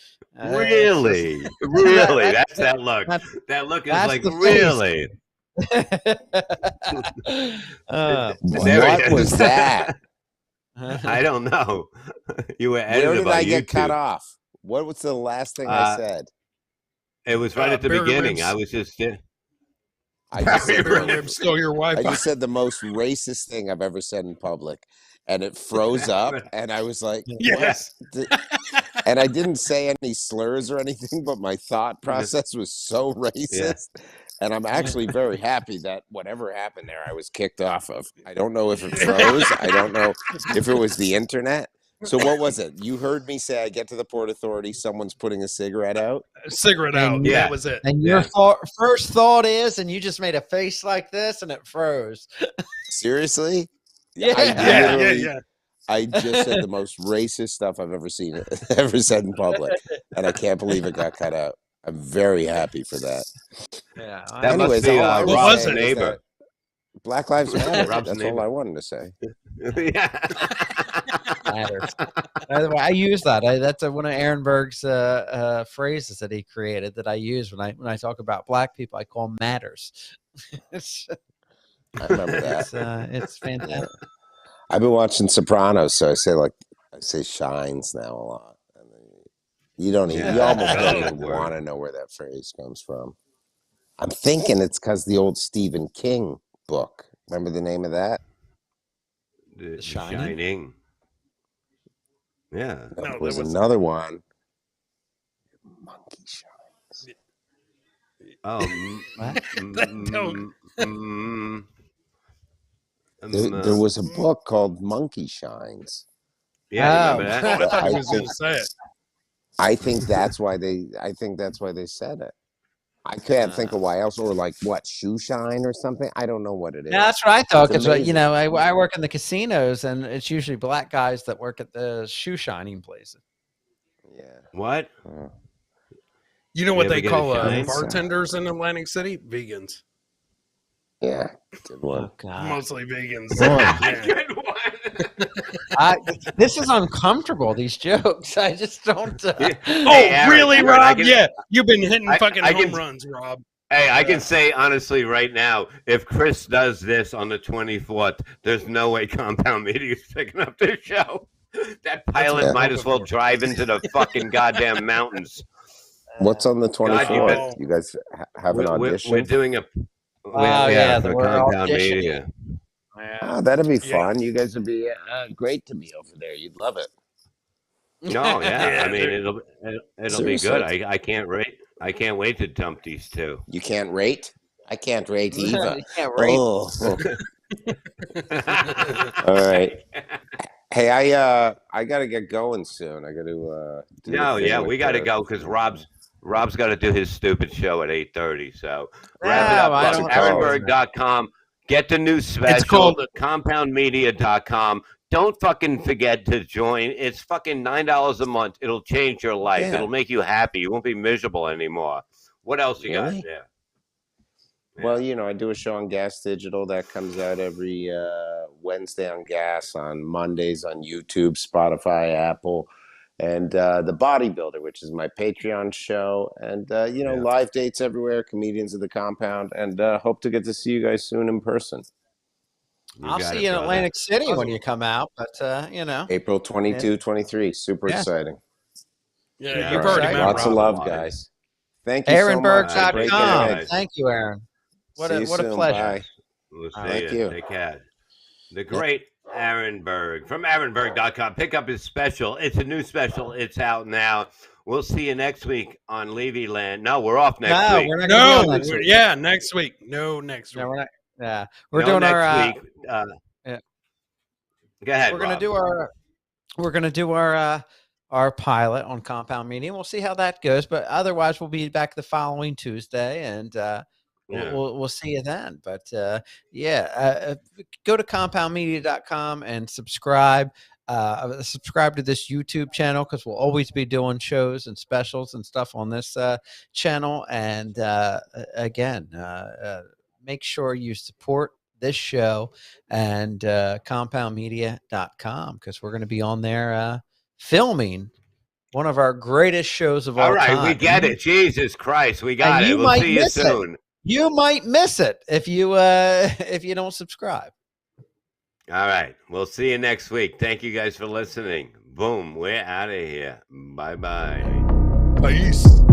Really? Really? That's that look. That look is like, really? What was that? I don't know. You were edited. Where did I get cut off? What was the last thing I said? It was right at the beginning. I was just. I just stole your Wi-Fi. I just said the most racist thing I've ever said in public, and it froze up, and I was like, yes. And I didn't say any slurs or anything, but my thought process was so racist. Yeah. And I'm actually very happy that whatever happened there, I was kicked off of. I don't know if it froze. I don't know if it was the internet. So what was it? You heard me say I get to the Port Authority, someone's putting a cigarette out? Yeah, that was it. And your first thought is, and you just made a face like this, and it froze. Seriously? Yeah. I just said the most racist stuff I've ever said in public, and I can't believe it got cut out. I'm very happy for that. Yeah. Anyways, what was it? Neighbor. Black Lives Matter. That's all I wanted to say. Yeah. Matters. By the way, I use that. That's one of Aaron Berg's phrases that he created that I use when I talk about black people. I call them matters. I remember that. It's fantastic. I've been watching Sopranos, so I say shines now a lot. You almost don't even want to know where that phrase comes from. I'm thinking it's because the old Stephen King book. Remember the name of that? The Shining. Yeah. There was another one. There was a book called Monkey Shines. Yeah, you remember that? I thought he was going to say it. I think that's why they said it. I can't think of why else, or like what, shoe shine or something. I don't know what it is. Yeah, that's what I thought. Because I work in the casinos, and it's usually black guys that work at the shoe shining places. Yeah. What? You know what they call bartenders in Atlantic City? Vegans. Yeah, good one. Oh, God. Mostly vegans. Good one. This is uncomfortable, these jokes. I just don't. Hey, really, Aaron, Rob? Yeah, you've been hitting fucking home runs, Rob. Hey, I can say honestly right now, if Chris does this on the 24th, there's no way Compound Media is picking up this show. That pilot might as well drive into the fucking goddamn mountains. What's on the 24th? You guys have an audition? We're doing a... for Compound Media. Oh, that'd be fun. You guys would be great to be over there. You'd love it. No, I mean it'll be good. I can't wait. I can't wait to dump these two. You can't rate? I can't rate Eva. You can't rate. Oh. All right. Hey, I gotta get going soon. I gotta we gotta go because Rob's got to do his stupid show at 8:30. So wrap it up. AaronBerg.com. Get the new special. It's called CompoundMedia.com. Don't fucking forget to join. It's fucking $9 a month. It'll change your life. Yeah. It'll make you happy. You won't be miserable anymore. What else you got there? Well, I do a show on Gas Digital that comes out every Wednesday on Gas, on Mondays on YouTube, Spotify, Apple, and The Bodybuilder, which is my Patreon show, and live dates everywhere, Comedians of the Compound, and hope to get to see you guys soon in person. I'll see you in Atlantic City when you come out, but April 22, 23, super exciting. Yeah, you've already met lots of love, guys. Thank you so much. AaronBerg.com. Thank you, Aaron. What a pleasure. Bye. We'll see you. Take care. The great Aaron Berg from AaronBerg.com. Pick up his special. It's a new special. It's out now. We'll see you next week on Levyland. No, we're off next week. We're not next week. Yeah, next week. No, next week. No, we're not. Yeah, we're doing next week. Go ahead. We're gonna do our pilot on Compound Media. We'll see how that goes, but otherwise we'll be back the following Tuesday, and we'll see you then. But go to compoundmedia.com and subscribe. Subscribe to this YouTube channel because we'll always be doing shows and specials and stuff on this channel. And again, make sure you support this show and compoundmedia.com because we're going to be on there filming one of our greatest shows of all time. All right, we get it. Jesus Christ, we got it. We'll see you soon. You might miss it if you don't subscribe. All right, we'll see you next week. Thank you guys for listening. Boom, we're out of here. Bye-bye. Peace.